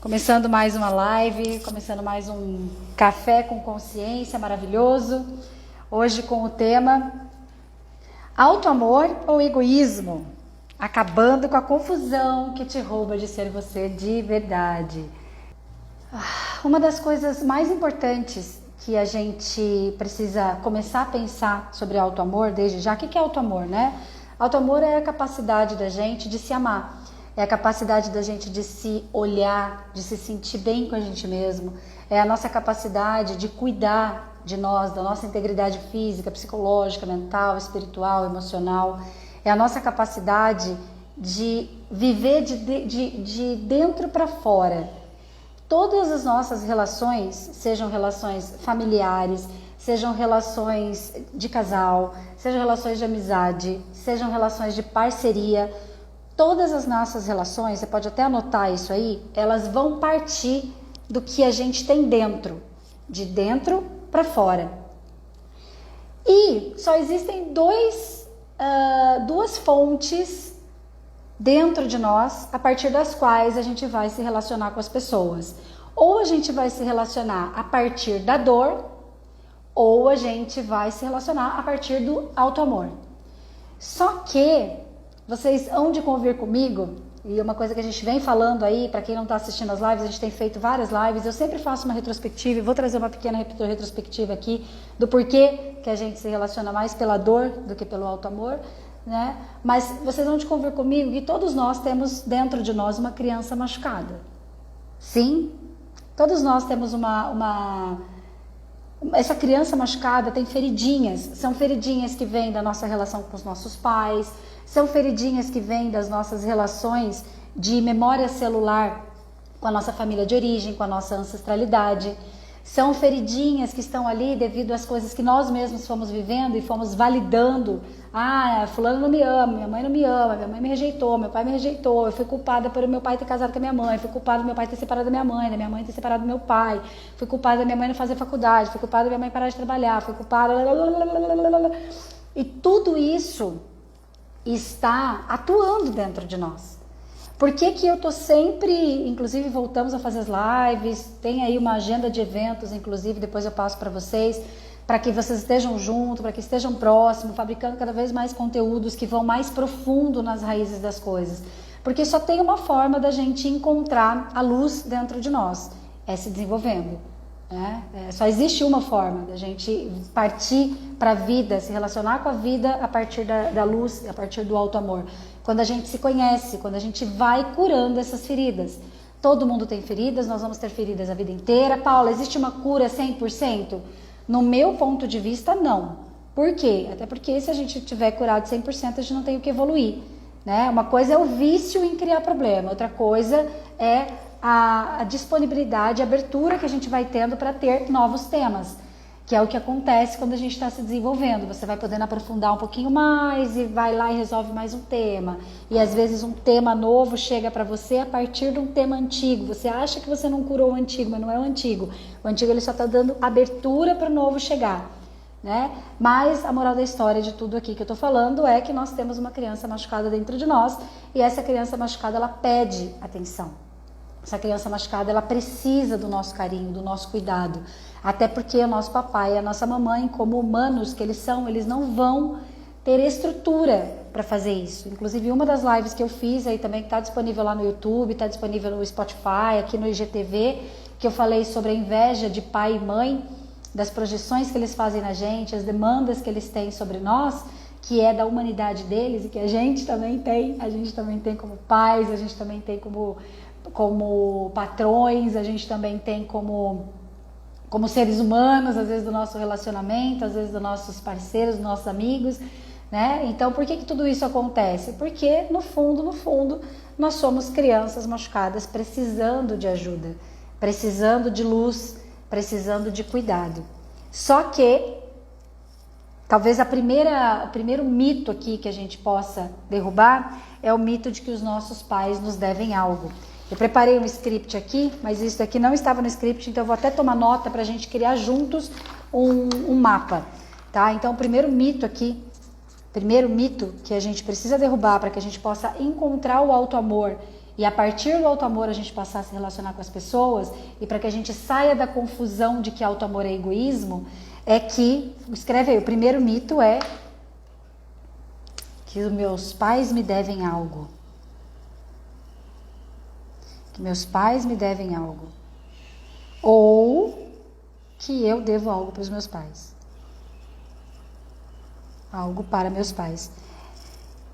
Começando mais uma live, começando mais um café com consciência maravilhoso. Hoje com o tema autoamor ou egoísmo, acabando com a confusão que te rouba de ser você de verdade. Uma das coisas mais importantes que a gente precisa começar a pensar sobre autoamor desde já, o que é autoamor, né? Autoamor é a capacidade da gente de se amar. É a capacidade da gente de se olhar, de se sentir bem com a gente mesmo. É a nossa capacidade de cuidar de nós, da nossa integridade física, psicológica, mental, espiritual, emocional. É a nossa capacidade de viver de dentro para fora. Todas as nossas relações, sejam relações familiares, sejam relações de casal, sejam relações de amizade, sejam relações de parceria, todas as nossas relações, você pode até anotar isso aí, elas vão partir do que a gente tem dentro, de dentro para fora. E só existem duas fontes dentro de nós, a partir das quais a gente vai se relacionar com as pessoas. Ou a gente vai se relacionar a partir da dor, ou a gente vai se relacionar a partir do autoamor. Só que vocês hão de convir comigo, e uma coisa que a gente vem falando aí, para quem não está assistindo as lives, a gente tem feito várias lives, eu sempre faço uma retrospectiva, e vou trazer uma pequena retrospectiva aqui, do porquê que a gente se relaciona mais pela dor do que pelo autoamor, né? Mas vocês vão de convir comigo que todos nós temos dentro de nós uma criança machucada. Sim, todos nós temos essa criança machucada tem feridinhas, são feridinhas que vêm da nossa relação com os nossos pais, são feridinhas que vêm das nossas relações de memória celular com a nossa família de origem, com a nossa ancestralidade. São feridinhas que estão ali devido às coisas que nós mesmos fomos vivendo e fomos validando. Ah, fulano não me ama, minha mãe não me ama, minha mãe me rejeitou, meu pai me rejeitou, eu fui culpada por meu pai ter casado com a minha mãe, fui culpada do meu pai ter separado da minha mãe ter separado do meu pai, fui culpada da minha mãe não fazer faculdade, fui culpada da minha mãe parar de trabalhar, fui culpada... E tudo isso está atuando dentro de nós. Por que eu tô sempre, inclusive voltamos a fazer as lives, tem aí uma agenda de eventos, inclusive depois eu passo para vocês, para que vocês estejam juntos, para que estejam próximos, fabricando cada vez mais conteúdos que vão mais profundo nas raízes das coisas. Porque só tem uma forma da gente encontrar a luz dentro de nós, é se desenvolvendo. Né? Só existe uma forma da gente partir para a vida, se relacionar com a vida a partir da luz, a partir do autoamor. Quando a gente se conhece, quando a gente vai curando essas feridas. Todo mundo tem feridas, nós vamos ter feridas a vida inteira. Paula, existe uma cura 100%? No meu ponto de vista, não. Por quê? Até porque se a gente tiver curado 100%, a gente não tem o que evoluir. Né? Uma coisa é o vício em criar problema, outra coisa é a disponibilidade, a abertura que a gente vai tendo para ter novos temas, que é o que acontece quando a gente está se desenvolvendo. Você vai podendo aprofundar um pouquinho mais e vai lá e resolve mais um tema. E às vezes um tema novo chega para você a partir de um tema antigo. Você acha que você não curou o antigo, mas não é o antigo. O antigo ele só está dando abertura para o novo chegar. Né? Mas a moral da história de tudo aqui que eu tô falando é que nós temos uma criança machucada dentro de nós e essa criança machucada ela pede atenção. Essa criança machucada ela precisa do nosso carinho, do nosso cuidado, até porque o nosso papai e a nossa mamãe, como humanos que eles são, eles não vão ter estrutura para fazer isso. Inclusive uma das lives que eu fiz aí também que está disponível lá no YouTube, está disponível no Spotify, aqui no IGTV, que eu falei sobre a inveja de pai e mãe, das projeções que eles fazem na gente, as demandas que eles têm sobre nós, que é da humanidade deles e que a gente também tem como pais, a gente também tem como patrões, a gente também tem como seres humanos, às vezes do nosso relacionamento, às vezes dos nossos parceiros, dos nossos amigos, né? Então, por que tudo isso acontece? Porque, no fundo, nós somos crianças machucadas precisando de ajuda, precisando de luz, precisando de cuidado. Só que, talvez o primeiro mito aqui que a gente possa derrubar é o mito de que os nossos pais nos devem algo. Eu preparei um script aqui, mas isso aqui não estava no script, então eu vou até tomar nota para a gente criar juntos um mapa, tá? Então, o primeiro mito que a gente precisa derrubar para que a gente possa encontrar o autoamor e a partir do auto-amor a gente passar a se relacionar com as pessoas, e para que a gente saia da confusão de que auto-amor é egoísmo, é que, escreve aí, o primeiro mito é que os meus pais me devem algo. Que meus pais me devem algo. Ou que eu devo algo para os meus pais. Algo para meus pais.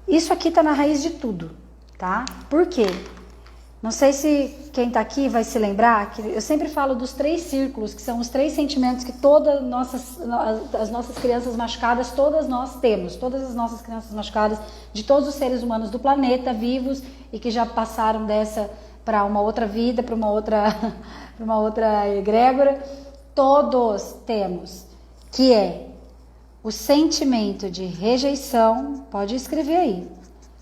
Isso aqui está na raiz de tudo, tá? Por quê? Não sei se quem está aqui vai se lembrar, que eu sempre falo dos 3 círculos, que são os 3 sentimentos que todas as nossas crianças machucadas, todas nós temos. Todas as nossas crianças machucadas, de todos os seres humanos do planeta, vivos, e que já passaram dessa para uma outra vida, para uma outra egrégora, todos temos, que é o sentimento de rejeição, pode escrever aí.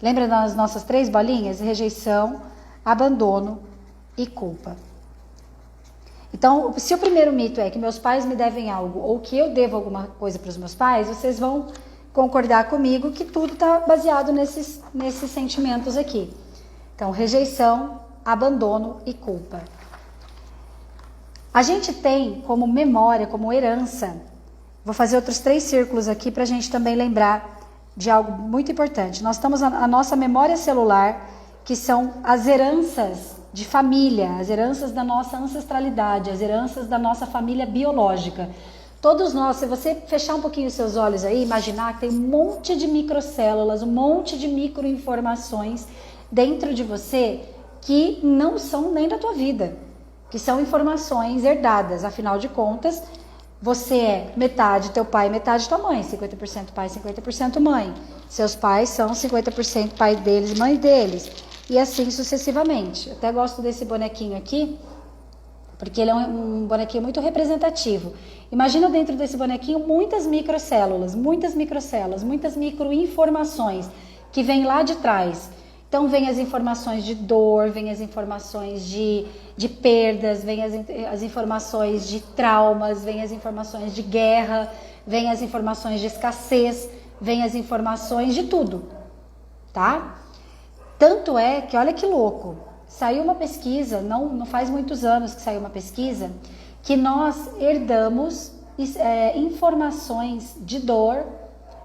Lembra das nossas 3 bolinhas? Rejeição, abandono e culpa. Então, se o primeiro mito é que meus pais me devem algo, ou que eu devo alguma coisa para os meus pais, vocês vão concordar comigo que tudo está baseado nesses sentimentos aqui. Então, rejeição, abandono e culpa. A gente tem como memória, como herança, vou fazer outros 3 círculos aqui para a gente também lembrar de algo muito importante. Nós temos a nossa memória celular, que são as heranças de família, as heranças da nossa ancestralidade, as heranças da nossa família biológica. Todos nós, se você fechar um pouquinho os seus olhos aí, imaginar que tem um monte de microcélulas, um monte de microinformações dentro de você que não são nem da tua vida, que são informações herdadas. Afinal de contas, você é metade teu pai, metade tua mãe, 50% pai, 50% mãe. Seus pais são 50% pai deles, mãe deles. E assim sucessivamente. Eu até gosto desse bonequinho aqui, porque ele é um bonequinho muito representativo. Imagina dentro desse bonequinho muitas microcélulas, muitas microinformações que vêm lá de trás. Então vem as informações de dor, vem as informações de perdas, vem as informações de traumas, vem as informações de guerra, vem as informações de escassez, vem as informações de tudo, tá? Tanto é que, olha que louco, saiu uma pesquisa, não faz muitos anos que saiu uma pesquisa, que nós herdamos informações de dor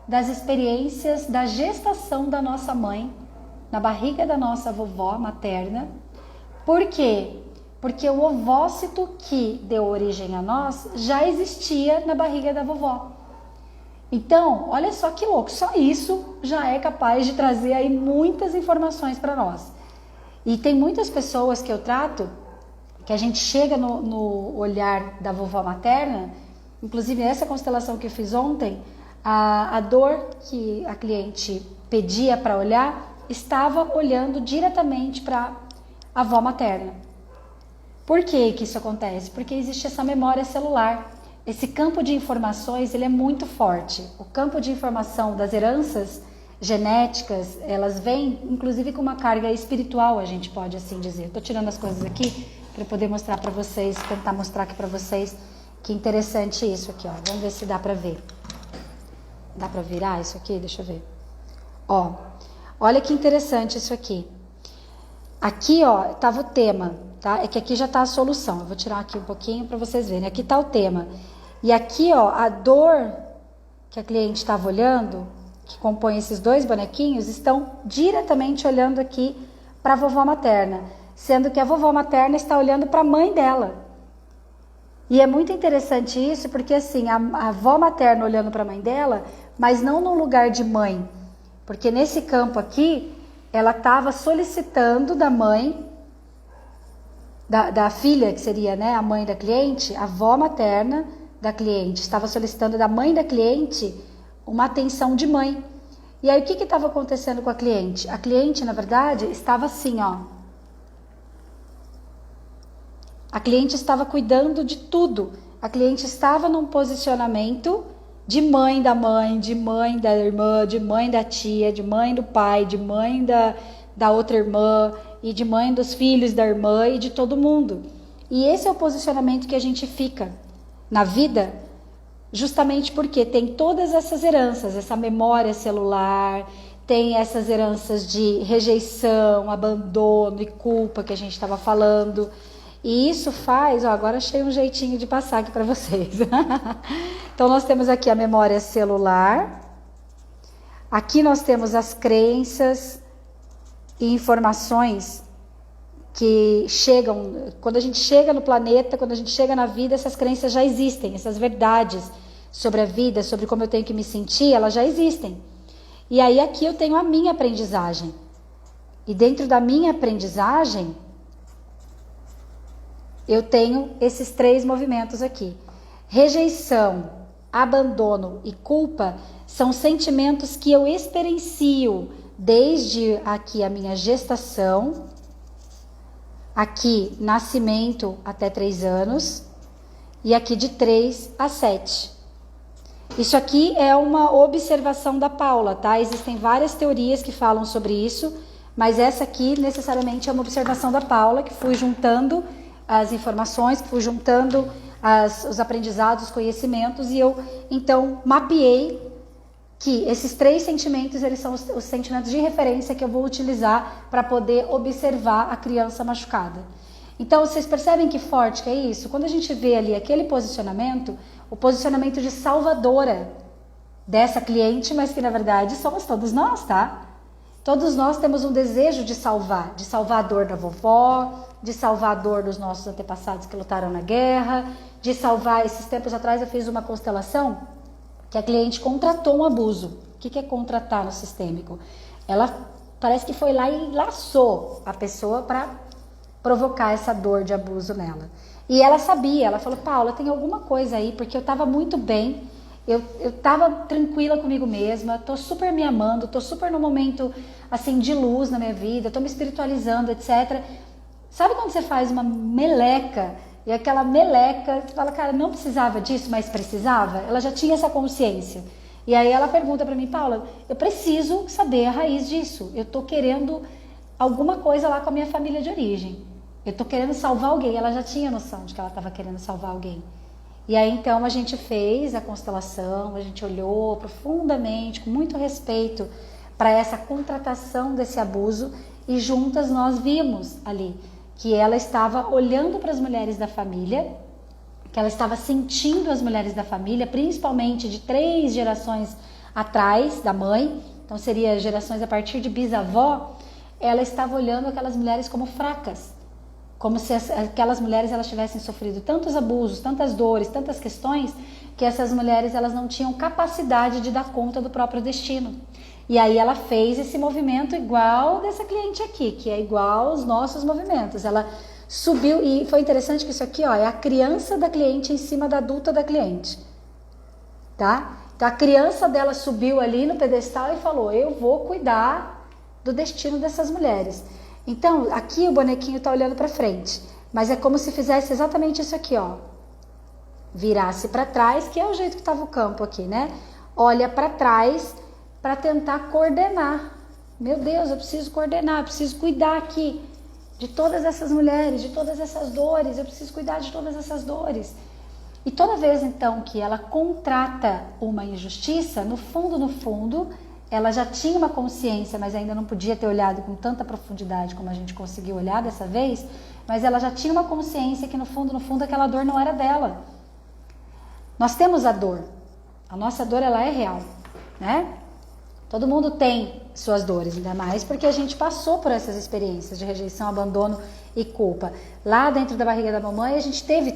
das experiências da gestação da nossa mãe, na barriga da nossa vovó materna. Por quê? Porque o ovócito que deu origem a nós já existia na barriga da vovó. Então, olha só que louco, só isso já é capaz de trazer aí muitas informações para nós. E tem muitas pessoas que eu trato, que a gente chega no olhar da vovó materna, inclusive essa constelação que eu fiz ontem, a dor que a cliente pedia para olhar, estava olhando diretamente para a avó materna. Por que isso acontece? Porque existe essa memória celular. Esse campo de informações, ele é muito forte. O campo de informação das heranças genéticas, elas vêm inclusive com uma carga espiritual, a gente pode assim dizer. Estou tirando as coisas aqui para poder mostrar para vocês, tentar mostrar aqui para vocês que interessante isso aqui, ó. Vamos ver se dá para ver. Dá para virar isso aqui? Deixa eu ver. Ó, olha que interessante isso aqui. Aqui, ó, estava o tema, tá? É que aqui já está a solução. Eu vou tirar aqui um pouquinho para vocês verem. Aqui está o tema. E aqui, ó, a dor que a cliente estava olhando, que compõe esses 2 bonequinhos, estão diretamente olhando aqui para a vovó materna, sendo que a vovó materna está olhando para a mãe dela. E é muito interessante isso, porque assim, a avó materna olhando para a mãe dela, mas não num lugar de mãe, porque nesse campo aqui, ela estava solicitando da mãe, da filha, que seria, né, a mãe da cliente, a avó materna da cliente, estava solicitando da mãe da cliente uma atenção de mãe. E aí o que estava acontecendo com a cliente? A cliente, na verdade, estava assim, ó. A cliente estava cuidando de tudo. A cliente estava num posicionamento de mãe da mãe, de mãe da irmã, de mãe da tia, de mãe do pai, de mãe da outra irmã e de mãe dos filhos da irmã e de todo mundo. E esse é o posicionamento que a gente fica na vida, justamente porque tem todas essas heranças, essa memória celular, tem essas heranças de rejeição, abandono e culpa que a gente estava falando. E isso faz, ó, agora achei um jeitinho de passar aqui para vocês. Então nós temos aqui a memória celular. Aqui nós temos as crenças e informações que chegam, quando a gente chega no planeta, quando a gente chega na vida, essas crenças já existem, essas verdades sobre a vida, sobre como eu tenho que me sentir, elas já existem. E aí aqui eu tenho a minha aprendizagem. E dentro da minha aprendizagem, eu tenho esses 3 movimentos aqui. Rejeição, abandono e culpa são sentimentos que eu experiencio desde aqui a minha gestação, aqui nascimento até 3 anos e aqui de 3 a 7. Isso aqui é uma observação da Paula, tá? Existem várias teorias que falam sobre isso, mas essa aqui necessariamente é uma observação da Paula, que fui juntando as informações, que fui juntando os aprendizados, os conhecimentos, e eu então mapeei que esses 3 sentimentos, eles são os sentimentos de referência que eu vou utilizar para poder observar a criança machucada. Então, vocês percebem que forte que é isso? Quando a gente vê ali aquele posicionamento, o posicionamento de salvadora dessa cliente, mas que na verdade somos todos nós, tá? Todos nós temos um desejo de salvar a dor da vovó, de salvar a dor dos nossos antepassados que lutaram na guerra, de salvar, esses tempos atrás eu fiz uma constelação que a cliente contratou um abuso. O que é contratar no sistêmico? Ela parece que foi lá e laçou a pessoa para provocar essa dor de abuso nela. E ela sabia, ela falou, Paula, tem alguma coisa aí, porque eu estava muito bem, eu estava tranquila comigo mesma, tô super me amando, tô super no momento assim de luz na minha vida, tô me espiritualizando, etc. Sabe quando você faz uma meleca, e aquela meleca, você fala, cara, não precisava disso, mas precisava? Ela já tinha essa consciência. E aí ela pergunta para mim, Paula, eu preciso saber a raiz disso, eu tô querendo alguma coisa lá com a minha família de origem. Eu tô querendo salvar alguém. Ela já tinha noção de que ela estava querendo salvar alguém. E aí então a gente fez a constelação, a gente olhou profundamente, com muito respeito para essa contratação desse abuso, e juntas nós vimos ali que ela estava olhando para as mulheres da família, que ela estava sentindo as mulheres da família, principalmente de 3 gerações atrás da mãe, então seria gerações a partir de bisavó. Ela estava olhando aquelas mulheres como fracas, como se aquelas mulheres elas tivessem sofrido tantos abusos, tantas dores, tantas questões, que essas mulheres elas não tinham capacidade de dar conta do próprio destino. E aí ela fez esse movimento igual dessa cliente aqui, que é igual aos nossos movimentos. Ela subiu, e foi interessante que isso aqui, ó, é a criança da cliente em cima da adulta da cliente, tá? Então a criança dela subiu ali no pedestal e falou, eu vou cuidar do destino dessas mulheres. Então, aqui o bonequinho está olhando para frente, mas é como se fizesse exatamente isso aqui, ó. Virasse para trás, que é o jeito que estava o campo aqui, né? Olha para trás para tentar coordenar. Meu Deus, eu preciso coordenar, eu preciso cuidar aqui de todas essas mulheres, de todas essas dores, eu preciso cuidar de todas essas dores. E toda vez, então, que ela contrata uma injustiça, no fundo, ela já tinha uma consciência, mas ainda não podia ter olhado com tanta profundidade como a gente conseguiu olhar dessa vez, mas ela já tinha uma consciência que no fundo aquela dor não era dela. Nós temos a dor, a nossa dor ela é real, né? Todo mundo tem suas dores, ainda mais porque a gente passou por essas experiências de rejeição, abandono e culpa. Lá dentro da barriga da mamãe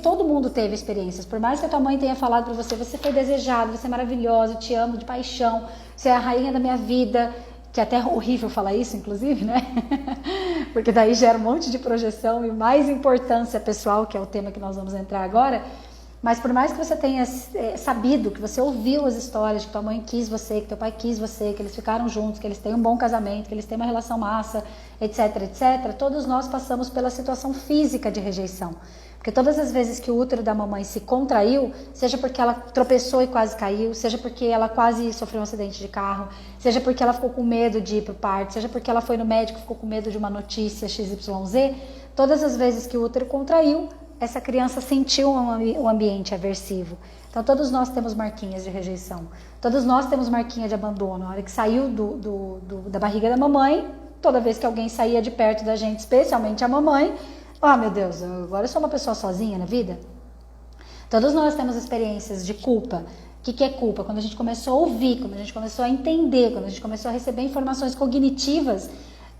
todo mundo teve experiências. Por mais que a tua mãe tenha falado para você, você foi desejado, você é maravilhosa, eu te amo de paixão, você é a rainha da minha vida, que é até horrível falar isso, inclusive, né? Porque daí gera um monte de projeção e mais importância pessoal, que é o tema que nós vamos entrar agora. Mas por mais que você tenha sabido, que você ouviu as histórias de que tua mãe quis você, que teu pai quis você, que eles ficaram juntos, que eles têm um bom casamento, que eles têm uma relação massa, etc, etc, todos nós passamos pela situação física de rejeição. Porque todas as vezes que o útero da mamãe se contraiu, seja porque ela tropeçou e quase caiu, seja porque ela quase sofreu um acidente de carro, seja porque ela ficou com medo de ir pro parto, seja porque ela foi no médico e ficou com medo de uma notícia XYZ, todas as vezes que o útero contraiu, essa criança sentiu um ambiente aversivo. Então todos nós temos marquinhas de rejeição, todos nós temos marquinha de abandono. Na hora que saiu da barriga da mamãe, toda vez que alguém saía de perto da gente, especialmente a mamãe, meu Deus, agora eu sou uma pessoa sozinha na vida. Todos nós temos experiências de culpa. O que é culpa? Quando a gente começou a ouvir, quando a gente começou a entender, quando a gente começou a receber informações cognitivas,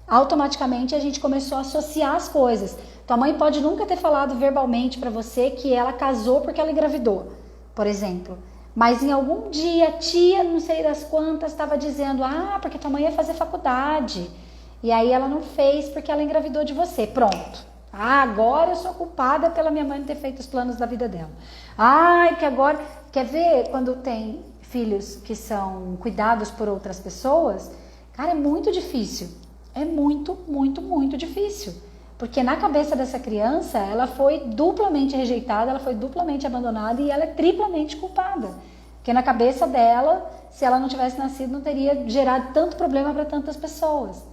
automaticamente a gente começou a associar as coisas. Tua mãe pode nunca ter falado verbalmente para você que ela casou porque ela engravidou, por exemplo. Mas em algum dia, a tia, não sei das quantas, estava dizendo, porque tua mãe ia fazer faculdade. E aí ela não fez porque ela engravidou de você. Pronto. Agora eu sou culpada pela minha mãe não ter feito os planos da vida dela. Que agora... Quer ver quando tem filhos que são cuidados por outras pessoas? Cara, é muito difícil. É muito, muito, muito difícil. Porque na cabeça dessa criança, ela foi duplamente rejeitada, ela foi duplamente abandonada e ela é triplamente culpada. Porque na cabeça dela, se ela não tivesse nascido, não teria gerado tanto problema para tantas pessoas.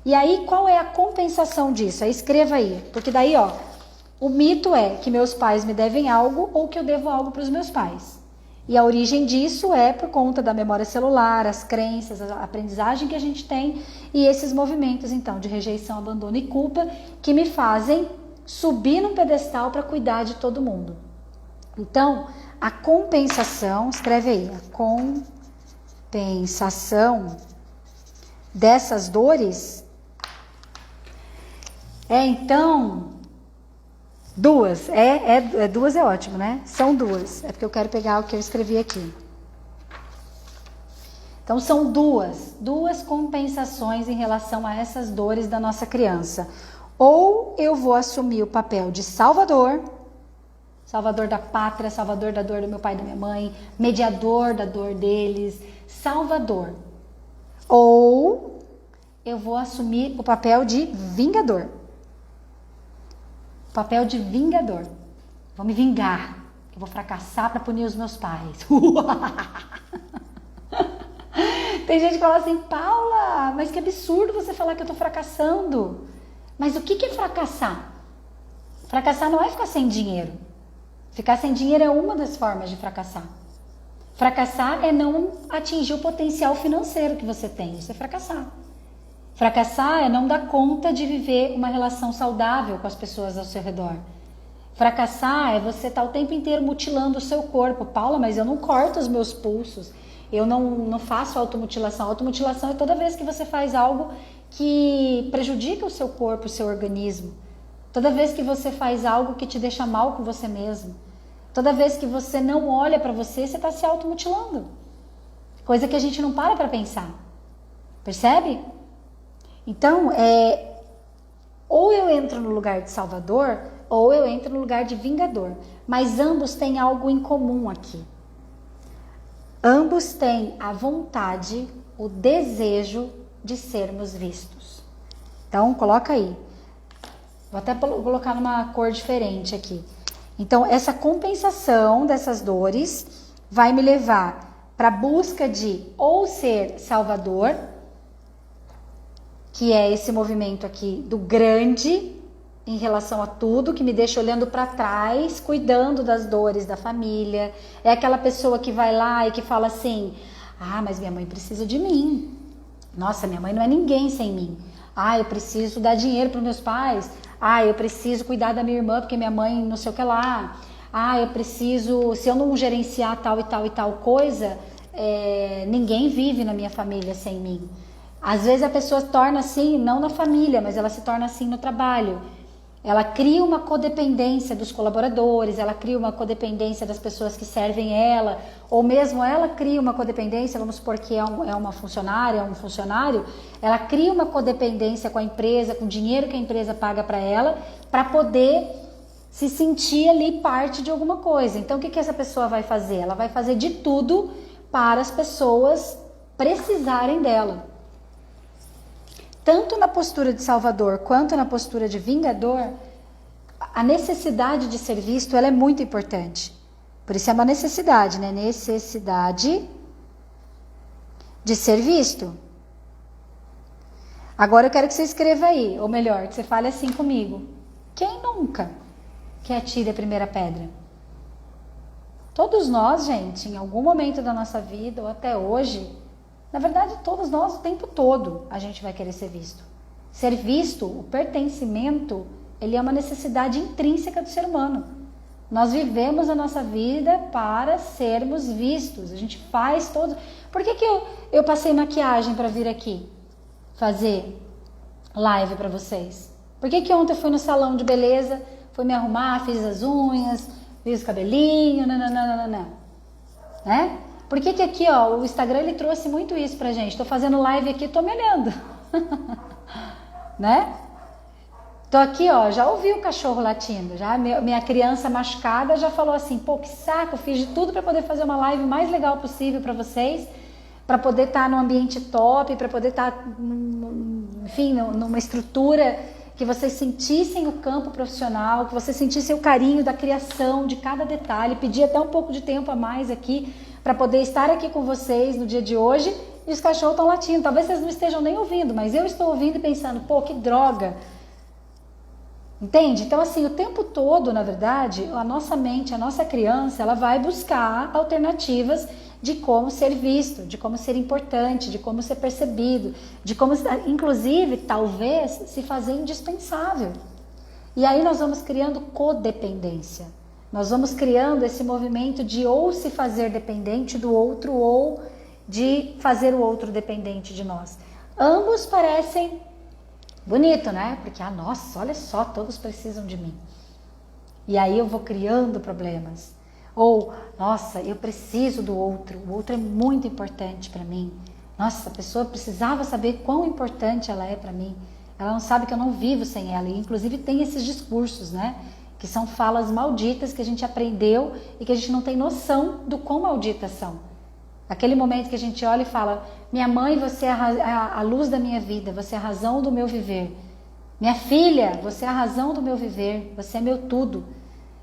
E aí, qual é a compensação disso? Aí escreva aí. Porque daí, o mito é que meus pais me devem algo ou que eu devo algo para os meus pais. E a origem disso é por conta da memória celular, as crenças, a aprendizagem que a gente tem e esses movimentos, então, de rejeição, abandono e culpa que me fazem subir num pedestal para cuidar de todo mundo. Então, a compensação, escreve aí, a compensação dessas dores então... Duas, duas é ótimo, né? São duas, é porque eu quero pegar o que eu escrevi aqui. Então são duas compensações em relação a essas dores da nossa criança. Ou eu vou assumir o papel de salvador da pátria, salvador da dor do meu pai e da minha mãe, mediador da dor deles, salvador. Ou eu vou assumir o papel de vingador. Papel de vingador. Vou me vingar. Eu vou fracassar para punir os meus pais. Tem gente que fala assim, Paula, mas que absurdo você falar que eu tô fracassando. Mas o que é fracassar? Fracassar não é ficar sem dinheiro. Ficar sem dinheiro é uma das formas de fracassar. Fracassar é não atingir o potencial financeiro que você tem. Isso é fracassar. Fracassar é não dar conta de viver uma relação saudável com as pessoas ao seu redor. Fracassar é você estar o tempo inteiro mutilando o seu corpo. Paula, mas eu não corto os meus pulsos. Eu não faço automutilação. Automutilação é toda vez que você faz algo que prejudica o seu corpo, o seu organismo. Toda vez que você faz algo que te deixa mal com você mesmo. Toda vez que você não olha para você, você está se automutilando. Coisa que a gente não para pensar. Percebe? Então, ou eu entro no lugar de salvador, ou eu entro no lugar de vingador. Mas ambos têm algo em comum aqui. Ambos têm a vontade, o desejo de sermos vistos. Então, coloca aí. Vou até colocar numa cor diferente aqui. Então, essa compensação dessas dores vai me levar para a busca de ou ser salvador, que é esse movimento aqui do grande em relação a tudo, que me deixa olhando para trás, cuidando das dores da família. É aquela pessoa que vai lá e que fala assim, mas minha mãe precisa de mim. Nossa, minha mãe não é ninguém sem mim. Eu preciso dar dinheiro para os meus pais. Eu preciso cuidar da minha irmã porque minha mãe não sei o que lá. Eu preciso, se eu não gerenciar tal e tal e tal coisa, ninguém vive na minha família sem mim. Às vezes a pessoa se torna assim, não na família, mas ela se torna assim no trabalho. Ela cria uma codependência dos colaboradores, ela cria uma codependência das pessoas que servem ela, ou mesmo ela cria uma codependência, vamos supor que é uma funcionária, é um funcionário, ela cria uma codependência com a empresa, com o dinheiro que a empresa paga para ela, para poder se sentir ali parte de alguma coisa. Então o que essa pessoa vai fazer? Ela vai fazer de tudo para as pessoas precisarem dela. Tanto na postura de salvador quanto na postura de vingador, a necessidade de ser visto, ela é muito importante. Por isso é uma necessidade, né? Necessidade de ser visto. Agora eu quero que você escreva aí, ou melhor, que você fale assim comigo. Quem nunca? que atire a primeira pedra. Todos nós, gente, em algum momento da nossa vida ou até hoje, na verdade todos nós o tempo todo a gente vai querer ser visto. Ser visto, o pertencimento, ele é uma necessidade intrínseca do ser humano. Nós vivemos a nossa vida para sermos vistos. A gente faz todo... Por que eu passei maquiagem para vir aqui fazer live para vocês? Por que ontem eu fui no salão de beleza, fui me arrumar, fiz as unhas, fiz o cabelinho, nananana, né? Por que aqui, ó, o Instagram ele trouxe muito isso pra gente? Tô fazendo live aqui, tô me olhando. Né? Tô aqui, ó, já ouvi o cachorro latindo, já minha criança machucada já falou assim, pô, que saco, fiz de tudo para poder fazer uma live mais legal possível para vocês, para poder estar num ambiente top, para poder estar, enfim, numa estrutura que vocês sentissem o campo profissional, que vocês sentissem o carinho da criação de cada detalhe, pedi até um pouco de tempo a mais aqui para poder estar aqui com vocês no dia de hoje, e os cachorros estão latindo, talvez vocês não estejam nem ouvindo, mas eu estou ouvindo e pensando, pô, que droga. Entende? Então, assim, o tempo todo, na verdade, a nossa mente, a nossa criança, ela vai buscar alternativas de como ser visto, de como ser importante, de como ser percebido, de como, inclusive, talvez, se fazer indispensável. E aí nós vamos criando codependência. Nós vamos criando esse movimento de ou se fazer dependente do outro ou de fazer o outro dependente de nós. Ambos parecem bonito, né? Porque, nossa, olha só, todos precisam de mim. E aí eu vou criando problemas. Ou, nossa, eu preciso do outro, o outro é muito importante para mim. Nossa, a pessoa precisava saber quão importante ela é para mim. Ela não sabe que eu não vivo sem ela. E, inclusive, tem esses discursos, né? Que são falas malditas que a gente aprendeu e que a gente não tem noção do quão malditas são. Aquele momento que a gente olha e fala, minha mãe, você é a luz da minha vida, você é a razão do meu viver. Minha filha, você é a razão do meu viver, você é meu tudo.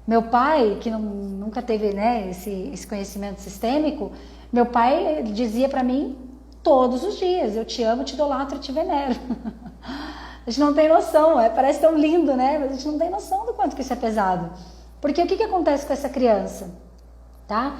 Meu pai, que nunca teve, né, esse conhecimento sistêmico, meu pai dizia para mim todos os dias, eu te amo, te idolatro, te venero. A gente não tem noção, parece tão lindo, né? Mas a gente não tem noção do quanto que isso é pesado. Porque o que acontece com essa criança? Tá?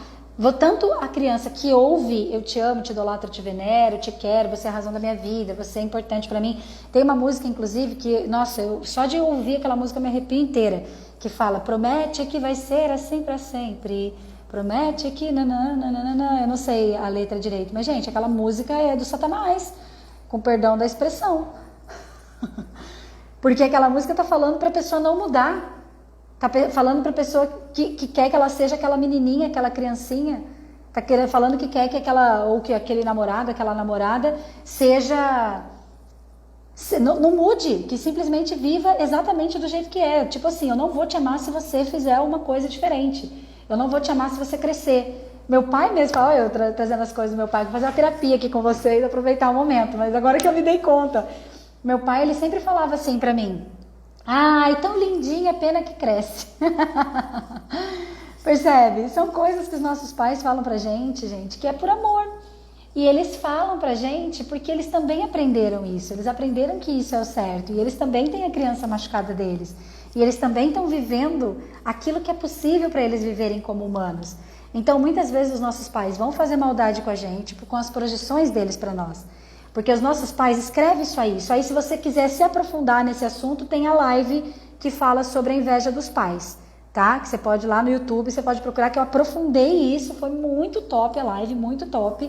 Tanto a criança que ouve, eu te amo, te idolatro, te venero, te quero, você é a razão da minha vida, você é importante pra mim. Tem uma música, inclusive, que, nossa, só de ouvir aquela música eu me arrepio inteira, que fala, promete que vai ser assim pra sempre, promete que nananana, eu não sei a letra direito, mas gente, aquela música é do Satanás, com perdão da expressão. Porque aquela música tá falando pra pessoa não mudar. Tá falando para a pessoa que quer que ela seja aquela menininha, aquela criancinha. Tá falando que quer que aquele namorado, aquela namorada seja... Não mude, que simplesmente viva exatamente do jeito que é. Tipo assim, eu não vou te amar se você fizer uma coisa diferente. Eu não vou te amar se você crescer. Meu pai mesmo fala, olha, eu trazendo as coisas do meu pai, vou fazer uma terapia aqui com vocês, aproveitar o momento. Mas agora que eu me dei conta. Meu pai, ele sempre falava assim para mim, ai, tão lindinha, pena que cresce. Percebe? São coisas que os nossos pais falam pra gente, que é por amor. E eles falam pra gente porque eles também aprenderam isso. Eles aprenderam que isso é o certo. E eles também têm a criança machucada deles. E eles também estão vivendo aquilo que é possível para eles viverem como humanos. Então, muitas vezes os nossos pais vão fazer maldade com a gente com as projeções deles para nós. Porque os nossos pais escrevem isso aí. Isso aí, se você quiser se aprofundar nesse assunto, tem a live que fala sobre a inveja dos pais, tá? Que você pode ir lá no YouTube, você pode procurar, que eu aprofundei isso. Foi muito top a live, muito top.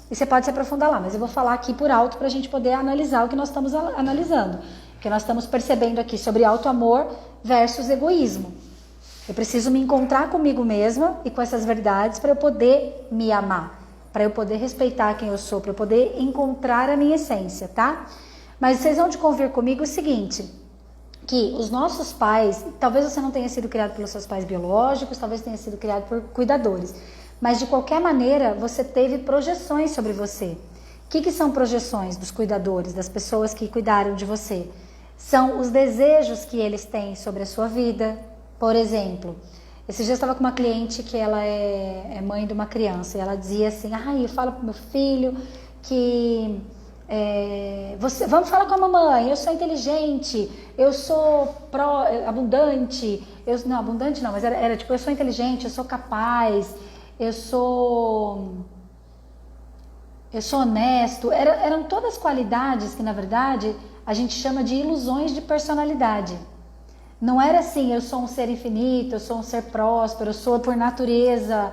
E você pode se aprofundar lá. Mas eu vou falar aqui por alto para a gente poder analisar o que nós estamos analisando. Porque nós estamos percebendo aqui sobre auto-amor versus egoísmo. Eu preciso me encontrar comigo mesma e com essas verdades para eu poder me amar. Para eu poder respeitar quem eu sou, para eu poder encontrar a minha essência, tá? Mas vocês vão de convir comigo o seguinte, que os nossos pais, talvez você não tenha sido criado pelos seus pais biológicos, talvez tenha sido criado por cuidadores, mas de qualquer maneira você teve projeções sobre você. O que são projeções dos cuidadores, das pessoas que cuidaram de você? São os desejos que eles têm sobre a sua vida. Por exemplo, esses dias eu estava com uma cliente que ela é mãe de uma criança e ela dizia assim, eu falo pro meu filho que Vamos falar com a mamãe, eu sou inteligente, eu sou abundante, não, abundante não, mas era tipo, eu sou inteligente, eu sou capaz, eu sou honesto. Eram todas qualidades que, na verdade, a gente chama de ilusões de personalidade. Não era assim, eu sou um ser infinito, eu sou um ser próspero, eu sou por natureza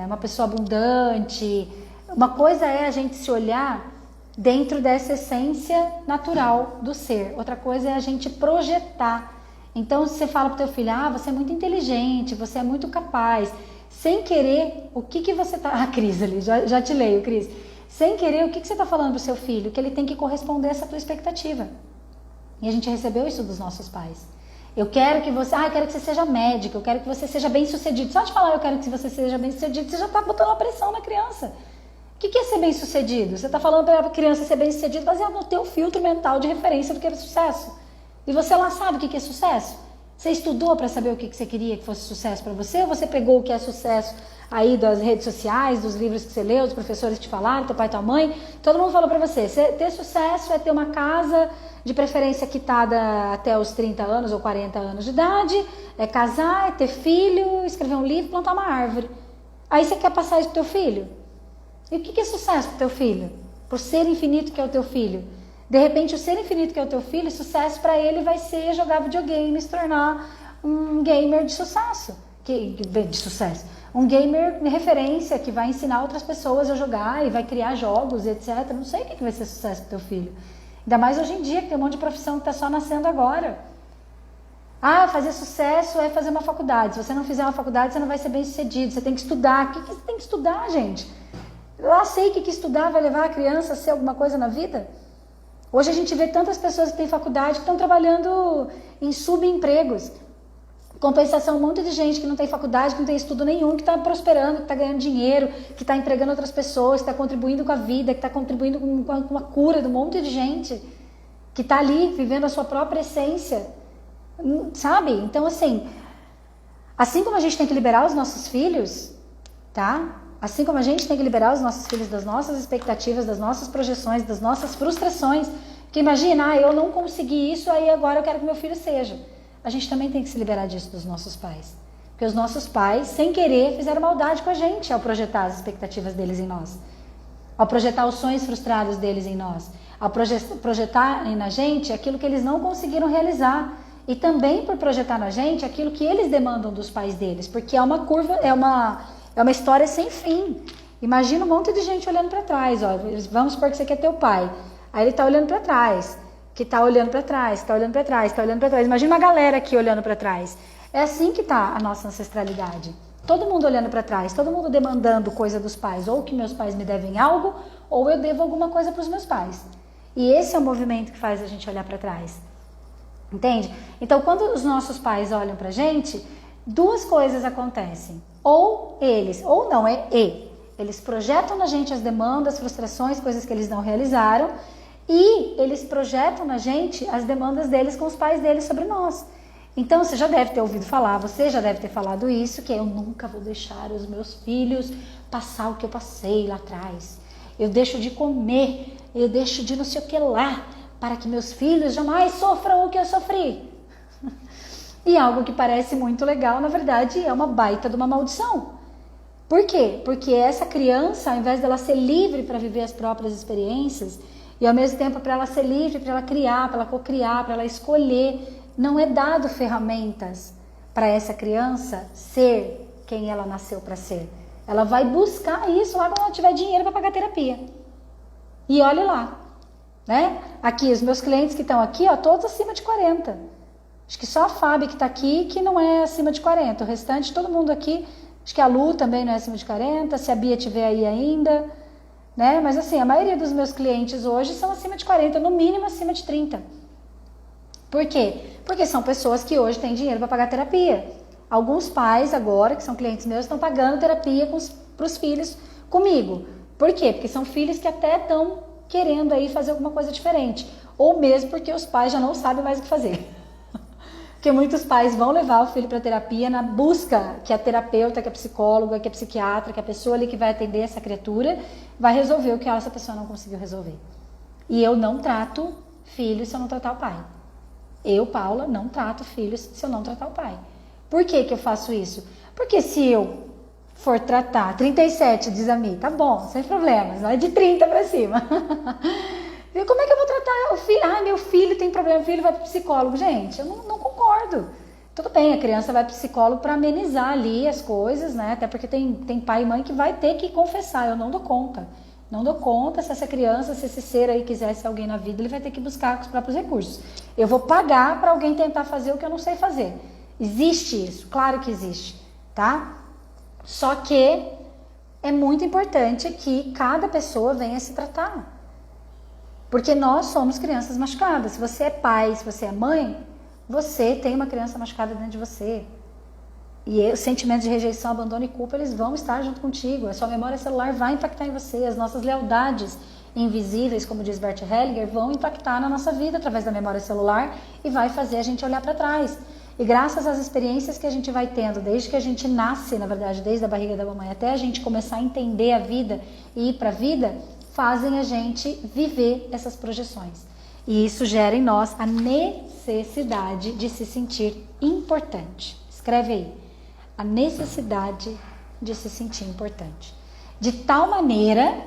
uma pessoa abundante. Uma coisa é a gente se olhar dentro dessa essência natural do ser. Outra coisa é a gente projetar. Então, se você fala pro teu filho, você é muito inteligente, você é muito capaz, sem querer, o que você tá... Cris ali, já te leio, Cris. Sem querer, o que você tá falando pro seu filho? Que ele tem que corresponder a essa tua expectativa. E a gente recebeu isso dos nossos pais. Eu quero que você... eu quero que você seja médico, eu quero que você seja bem-sucedido. Só de falar eu quero que você seja bem-sucedido, você já tá botando uma pressão na criança. O que é ser bem-sucedido? Você está falando para a criança ser bem-sucedido baseado no teu filtro mental de referência do que é sucesso. E você lá sabe o que é sucesso? Você estudou para saber o que você queria que fosse sucesso para você? Ou você pegou o que é sucesso aí das redes sociais, dos livros que você leu, dos professores que te falaram, teu pai, tua mãe? Todo mundo falou para você. Ter sucesso é ter uma casa, de preferência quitada até os 30 anos ou 40 anos de idade, é casar, é ter filho, escrever um livro, plantar uma árvore. Aí você quer passar isso pro teu filho? E o que é sucesso para o teu filho? Por ser infinito que é o teu filho. De repente, o ser infinito que é o teu filho, sucesso para ele vai ser jogar videogame, se tornar um gamer de sucesso. Um gamer de referência que vai ensinar outras pessoas a jogar e vai criar jogos, etc. Não sei o que vai ser sucesso para o teu filho. Ainda mais hoje em dia, que tem um monte de profissão que está só nascendo agora. Fazer sucesso é fazer uma faculdade. Se você não fizer uma faculdade, você não vai ser bem sucedido. Você tem que estudar. O que você tem que estudar, gente? Eu sei que estudar vai levar a criança a ser alguma coisa na vida. Hoje a gente vê tantas pessoas que têm faculdade que estão trabalhando em subempregos. Compensação, um monte de gente que não tem faculdade, que não tem estudo nenhum, que está prosperando, que está ganhando dinheiro, que está empregando outras pessoas, que está contribuindo com a vida, que está contribuindo com a cura de um monte de gente, que está ali vivendo a sua própria essência. Sabe? Então, assim como a gente tem que liberar os nossos filhos, tá? Assim como a gente tem que liberar os nossos filhos das nossas expectativas, das nossas projeções, das nossas frustrações. Porque imagina, eu não consegui isso, aí agora eu quero que meu filho seja. A gente também tem que se liberar disso dos nossos pais. Porque os nossos pais, sem querer, fizeram maldade com a gente ao projetar as expectativas deles em nós. Ao projetar os sonhos frustrados deles em nós. Ao projetar na gente aquilo que eles não conseguiram realizar. E também por projetar na gente aquilo que eles demandam dos pais deles. Porque é uma curva, é uma história sem fim. Imagina um monte de gente olhando para trás. Vamos supor que você quer teu pai. Aí ele está olhando para trás. Que está olhando para trás, está olhando para trás, está olhando para trás. Imagina uma galera aqui olhando para trás. É assim que está a nossa ancestralidade. Todo mundo olhando para trás, todo mundo demandando coisa dos pais. Ou que meus pais me devem algo, ou eu devo alguma coisa para os meus pais. E esse é o movimento que faz a gente olhar para trás. Entende? Então, quando os nossos pais olham pra gente, duas coisas acontecem. Eles projetam na gente as demandas, frustrações, coisas que eles não realizaram, e eles projetam na gente as demandas deles com os pais deles sobre nós. Então, você já deve ter ouvido falar, você já deve ter falado isso, que eu nunca vou deixar os meus filhos passar o que eu passei lá atrás. Eu deixo de comer, eu deixo de não sei o que lá, para que meus filhos jamais sofram o que eu sofri. E algo que parece muito legal, na verdade, é uma baita de uma maldição. Por quê? Porque essa criança, ao invés dela ser livre para viver as próprias experiências, e ao mesmo tempo para ela ser livre, para ela criar, para ela cocriar, para ela escolher, não é dado ferramentas para essa criança ser quem ela nasceu para ser. Ela vai buscar isso lá quando ela tiver dinheiro para pagar terapia. E olhe lá. Né? Aqui, os meus clientes que estão aqui, todos acima de 40. Acho que só a Fábio que está aqui que não é acima de 40. O restante, todo mundo aqui, acho que a Lu também não é acima de 40, se a Bia estiver aí ainda, né? Mas assim, a maioria dos meus clientes hoje são acima de 40, no mínimo acima de 30. Por quê? Porque são pessoas que hoje têm dinheiro para pagar terapia. Alguns pais agora, que são clientes meus, estão pagando terapia para os filhos comigo. Por quê? Porque são filhos que até estão querendo aí fazer alguma coisa diferente. Ou mesmo porque os pais já não sabem mais o que fazer. Porque muitos pais vão levar o filho para terapia na busca que a terapeuta, que a psicóloga, que a psiquiatra, que a pessoa ali que vai atender essa criatura, vai resolver o que essa pessoa não conseguiu resolver. E eu não trato filhos se eu não tratar o pai. Eu, Paula, não trato filhos se eu não tratar o pai. Por que que eu faço isso? Porque se eu for tratar 37, diz a mim, tá bom, sem problemas, não é de 30 para cima. E como é que eu vou tratar o filho? Ah, meu filho tem problema, meu filho vai para psicólogo. Gente, eu não concordo. Tudo bem, a criança vai para psicólogo para amenizar ali as coisas, né? Até porque tem pai e mãe que vai ter que confessar, eu não dou conta. Não dou conta, se essa criança, se esse ser aí quiser ser alguém na vida, ele vai ter que buscar com os próprios recursos. Eu vou pagar para alguém tentar fazer o que eu não sei fazer. Existe isso, claro que existe, tá? Só que é muito importante que cada pessoa venha se tratar. Porque nós somos crianças machucadas. Se você é pai, se você é mãe, você tem uma criança machucada dentro de você. E os sentimentos de rejeição, abandono e culpa, eles vão estar junto contigo. A sua memória celular vai impactar em você. As nossas lealdades invisíveis, como diz Bert Hellinger, vão impactar na nossa vida através da memória celular e vai fazer a gente olhar para trás. E graças às experiências que a gente vai tendo, desde que a gente nasce, na verdade, desde a barriga da mamãe, até a gente começar a entender a vida e ir para a vida, fazem a gente viver essas projeções. E isso gera em nós a necessidade de se sentir importante. Escreve aí. A necessidade de se sentir importante. De tal maneira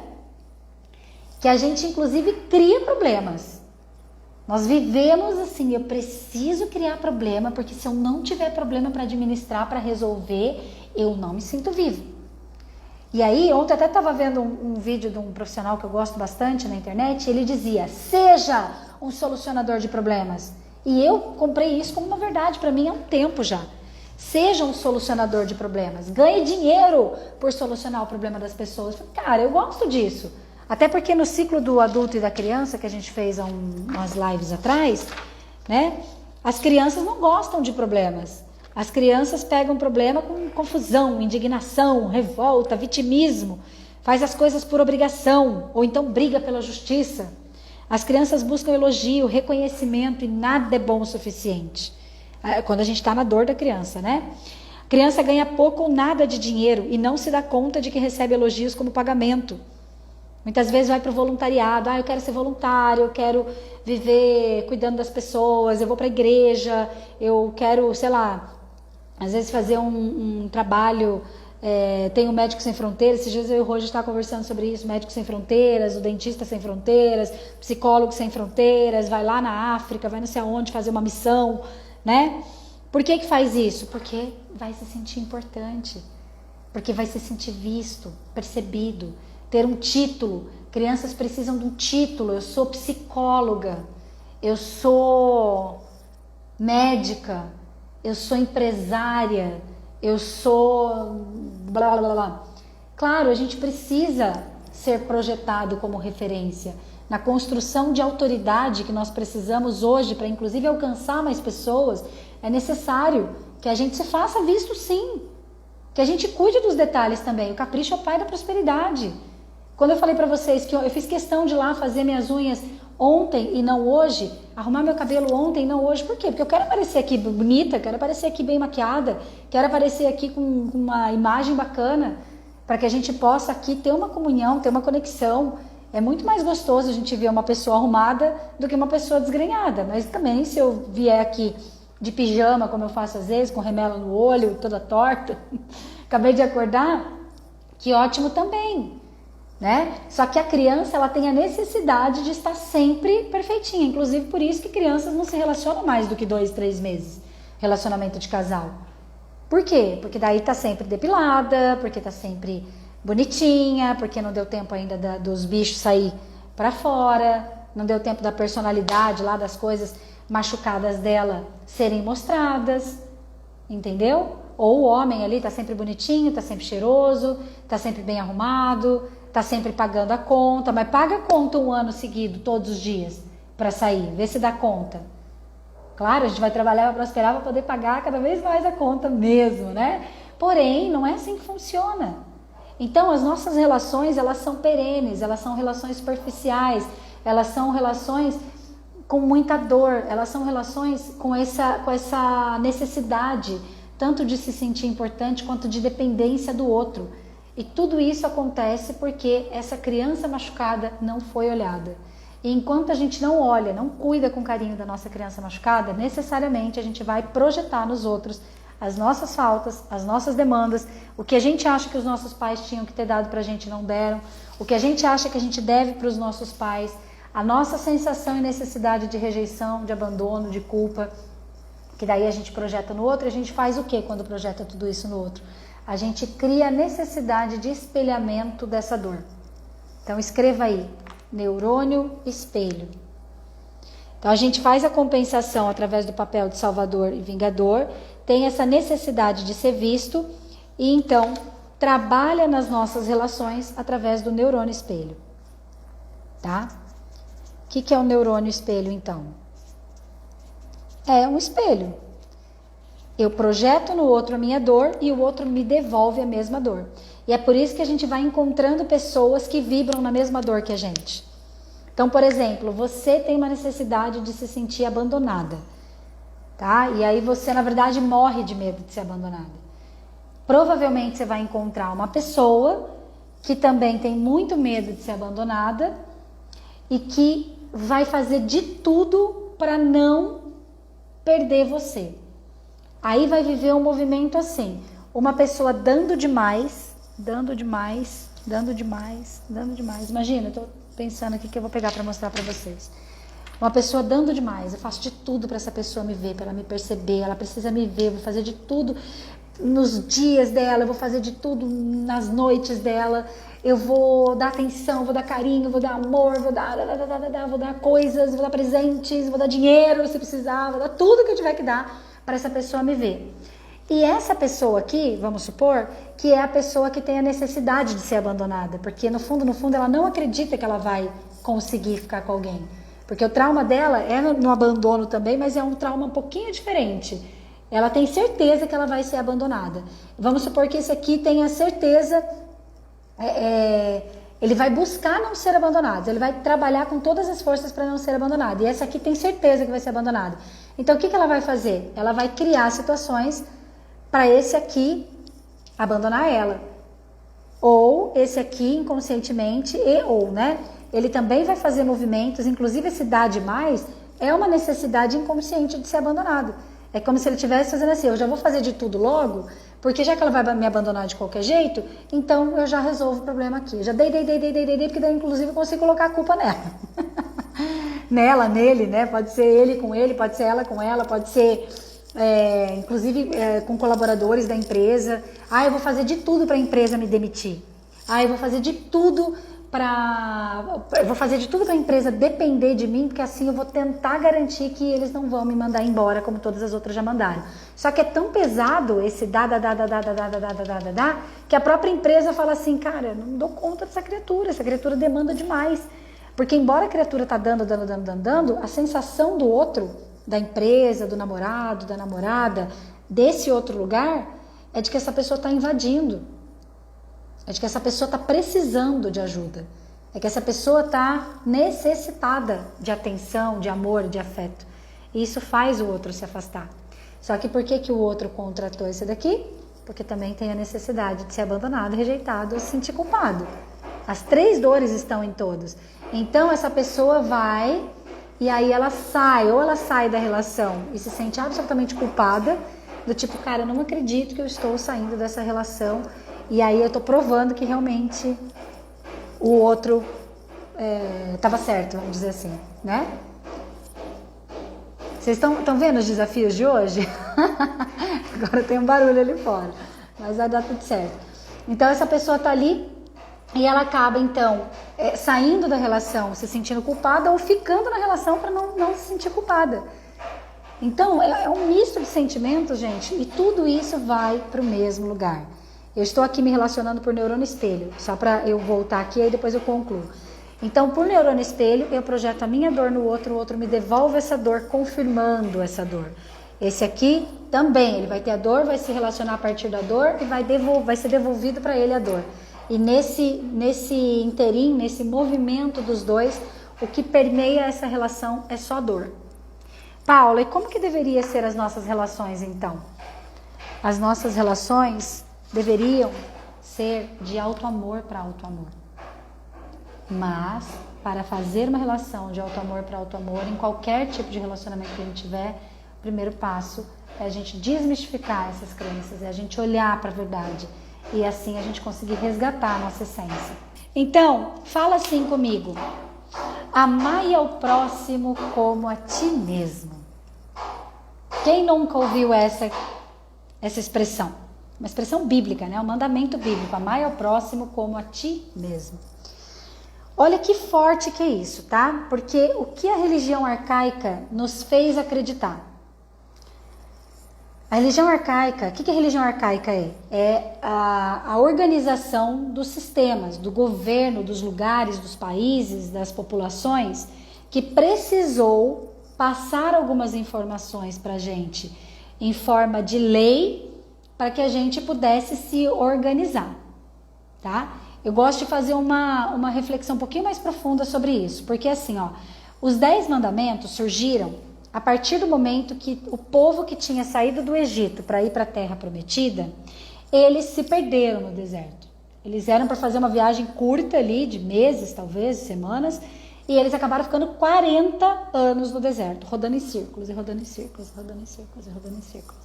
que a gente, inclusive, cria problemas. Nós vivemos assim, eu preciso criar problema, porque se eu não tiver problema para administrar, para resolver, eu não me sinto vivo. E aí, ontem eu até estava vendo um vídeo de um profissional que eu gosto bastante na internet, ele dizia, seja um solucionador de problemas. E eu comprei isso como uma verdade para mim há um tempo já. Seja um solucionador de problemas, ganhe dinheiro por solucionar o problema das pessoas. Cara, eu gosto disso. Até porque no ciclo do adulto e da criança, que a gente fez há umas lives atrás, né? As crianças não gostam de problemas. As crianças pegam problema com confusão, indignação, revolta, vitimismo, faz as coisas por obrigação, ou então briga pela justiça. As crianças buscam elogio, reconhecimento e nada é bom o suficiente. Quando a gente está na dor da criança, né? A criança ganha pouco ou nada de dinheiro e não se dá conta de que recebe elogios como pagamento. Muitas vezes vai para o voluntariado, eu quero ser voluntário, eu quero viver cuidando das pessoas, eu vou para a igreja, eu quero, sei lá, às vezes fazer um trabalho, tem o Médicos Sem Fronteiras, esses dias eu e o Roger estava conversando sobre isso, Médicos Sem Fronteiras, o Dentista Sem Fronteiras, Psicólogo Sem Fronteiras, vai lá na África, vai não sei aonde fazer uma missão, né? Por que faz isso? Porque vai se sentir importante, porque vai se sentir visto, percebido, ter um título. Crianças precisam de um título. Eu sou psicóloga, eu sou médica, eu sou empresária, eu sou blá blá blá. Claro, a gente precisa ser projetado como referência na construção de autoridade que nós precisamos hoje para inclusive alcançar mais pessoas. É necessário que a gente se faça visto, sim, que a gente cuide dos detalhes também. O capricho é o pai da prosperidade. Quando eu falei para vocês que eu fiz questão de ir lá fazer minhas unhas ontem e não hoje, arrumar meu cabelo ontem e não hoje, por quê? Porque eu quero aparecer aqui bonita, quero aparecer aqui bem maquiada, quero aparecer aqui com uma imagem bacana, para que a gente possa aqui ter uma comunhão, ter uma conexão. É muito mais gostoso a gente ver uma pessoa arrumada do que uma pessoa desgrenhada. Mas também, se eu vier aqui de pijama, como eu faço às vezes, com remela no olho, toda torta, acabei de acordar, que ótimo também, né? Só que a criança, ela tem a necessidade de estar sempre perfeitinha. Inclusive, por isso que crianças não se relacionam mais do que 2, 3 meses. Relacionamento de casal. Por quê? Porque daí tá sempre depilada, porque tá sempre bonitinha, porque não deu tempo ainda dos bichos sair para fora, não deu tempo da personalidade lá, das coisas machucadas dela serem mostradas, entendeu? Ou o homem ali tá sempre bonitinho, tá sempre cheiroso, tá sempre bem arrumado, tá sempre pagando a conta, mas paga a conta um ano seguido, todos os dias, para sair, vê se dá conta. Claro, a gente vai trabalhar para prosperar, para poder pagar cada vez mais a conta mesmo, né? Porém, não é assim que funciona. Então, as nossas relações, elas são perenes, elas são relações superficiais, elas são relações com muita dor, elas são relações com essa necessidade, tanto de se sentir importante quanto de dependência do outro. E tudo isso acontece porque essa criança machucada não foi olhada. E enquanto a gente não olha, não cuida com carinho da nossa criança machucada, necessariamente a gente vai projetar nos outros as nossas faltas, as nossas demandas, o que a gente acha que os nossos pais tinham que ter dado pra gente e não deram, o que a gente acha que a gente deve para os nossos pais, a nossa sensação e necessidade de rejeição, de abandono, de culpa, que daí a gente projeta no outro. E a gente faz o que quando projeta tudo isso no outro? A gente cria a necessidade de espelhamento dessa dor. Então escreva aí, neurônio espelho. Então a gente faz a compensação através do papel de salvador e vingador, tem essa necessidade de ser visto e então trabalha nas nossas relações através do neurônio espelho. Tá? O que é o neurônio espelho então? É um espelho. Eu projeto no outro a minha dor e o outro me devolve a mesma dor. E é por isso que a gente vai encontrando pessoas que vibram na mesma dor que a gente. Então, por exemplo, você tem uma necessidade de se sentir abandonada, tá? E aí você, na verdade, morre de medo de ser abandonada. Provavelmente você vai encontrar uma pessoa que também tem muito medo de ser abandonada e que vai fazer de tudo para não perder você. Aí vai viver um movimento assim, uma pessoa dando demais, dando demais, dando demais, dando demais. Imagina, eu tô pensando aqui que eu vou pegar para mostrar para vocês. Uma pessoa dando demais, eu faço de tudo para essa pessoa me ver, para ela me perceber, ela precisa me ver, eu vou fazer de tudo nos dias dela, eu vou fazer de tudo nas noites dela, eu vou dar atenção, vou dar carinho, vou dar amor, vou dar coisas, vou dar presentes, vou dar dinheiro se precisar, vou dar tudo que eu tiver que dar para essa pessoa me ver. E essa pessoa aqui, vamos supor, que é a pessoa que tem a necessidade de ser abandonada, porque no fundo, ela não acredita que ela vai conseguir ficar com alguém. Porque o trauma dela é no abandono também, mas é um trauma um pouquinho diferente. Ela tem certeza que ela vai ser abandonada. Vamos supor que esse aqui tenha certeza, ele vai buscar não ser abandonado, ele vai trabalhar com todas as forças para não ser abandonado. E essa aqui tem certeza que vai ser abandonada. Então o que ela vai fazer? Ela vai criar situações para esse aqui abandonar ela. Ou esse aqui inconscientemente, né? Ele também vai fazer movimentos, inclusive esse dar demais é uma necessidade inconsciente de ser abandonado. É como se ele estivesse fazendo assim, eu já vou fazer de tudo logo, porque já que ela vai me abandonar de qualquer jeito, então eu já resolvo o problema aqui. Eu já dei, porque daí inclusive eu consigo colocar a culpa nela. Nela, nele, né? Pode ser ele com ele, pode ser ela com ela, pode ser inclusive com colaboradores da empresa. Eu vou fazer de tudo para a empresa me demitir. Eu vou fazer de tudo para a empresa depender de mim, porque assim eu vou tentar garantir que eles não vão me mandar embora como todas as outras já mandaram. Só que é tão pesado esse dá, que a própria empresa fala assim, cara, eu não dou conta dessa criatura, essa criatura demanda demais. Porque embora a criatura tá dando, a sensação do outro, da empresa, do namorado, da namorada, desse outro lugar, é de que essa pessoa está invadindo. É de que essa pessoa está precisando de ajuda. É que essa pessoa está necessitada de atenção, de amor, de afeto. E isso faz o outro se afastar. Só que por que o outro contratou esse daqui? Porque também tem a necessidade de ser abandonado, rejeitado ou se sentir culpado. As três dores estão em todos. Então essa pessoa vai e aí ela sai da relação e se sente absolutamente culpada, do tipo, cara, eu não acredito que eu estou saindo dessa relação. E aí eu tô provando que realmente o outro estava certo, vamos dizer assim, né? Vocês estão vendo os desafios de hoje? Agora tem um barulho ali fora, mas vai dar tudo certo. Então essa pessoa tá ali e ela acaba então saindo da relação, se sentindo culpada ou ficando na relação para não se sentir culpada. Então é um misto de sentimentos, gente, e tudo isso vai para o mesmo lugar. Eu estou aqui me relacionando por neurônio espelho, só para eu voltar aqui e depois eu concluo. Então, por neurônio espelho, eu projeto a minha dor no outro, o outro me devolve essa dor, confirmando essa dor. Esse aqui também, ele vai ter a dor, vai se relacionar a partir da dor e vai ser devolvido para ele a dor. E nesse interim, nesse movimento dos dois, o que permeia essa relação é só dor. Paula, e como que deveria ser as nossas relações então? As nossas relações deveriam ser de auto-amor para auto-amor. Mas, para fazer uma relação de auto-amor para auto-amor, em qualquer tipo de relacionamento que a gente tiver, o primeiro passo é a gente desmistificar essas crenças, é a gente olhar para a verdade e assim a gente conseguir resgatar a nossa essência. Então, fala assim comigo: amai ao próximo como a ti mesmo. Quem nunca ouviu essa expressão? Uma expressão bíblica, né? Um mandamento bíblico: amai ao próximo como a ti mesmo. Olha que forte que é isso, tá? Porque o que a religião arcaica nos fez acreditar? A religião arcaica, o que a religião arcaica é? É a organização dos sistemas, do governo, dos lugares, dos países, das populações, que precisou passar algumas informações para a gente em forma de lei para que a gente pudesse se organizar, tá? Eu gosto de fazer uma reflexão um pouquinho mais profunda sobre isso, porque assim, ó, os 10 mandamentos surgiram a partir do momento que o povo que tinha saído do Egito para ir para a Terra Prometida, eles se perderam no deserto. Eles eram para fazer uma viagem curta ali, de meses, talvez, semanas, e eles acabaram ficando 40 anos no deserto, rodando em círculos, e rodando em círculos, rodando em círculos, e rodando em círculos.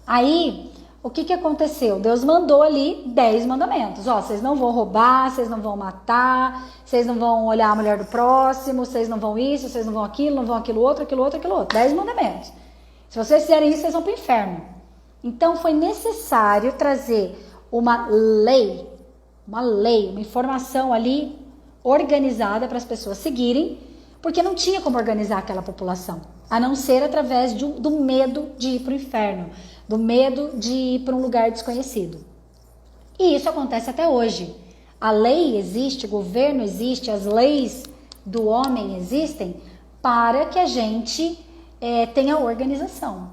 Aí, o que aconteceu? Deus mandou ali 10 mandamentos. Ó, vocês não vão roubar, vocês não vão matar, vocês não vão olhar a mulher do próximo, vocês não vão isso, vocês não vão aquilo, não vão aquilo outro, aquilo outro, aquilo outro. 10 mandamentos. Se vocês fizerem isso, vocês vão para o inferno. Então, foi necessário trazer uma lei, uma informação ali organizada para as pessoas seguirem, porque não tinha como organizar aquela população, a não ser através do medo de ir para o inferno, do medo de ir para um lugar desconhecido. E isso acontece até hoje. A lei existe, o governo existe, as leis do homem existem para que a gente tenha organização.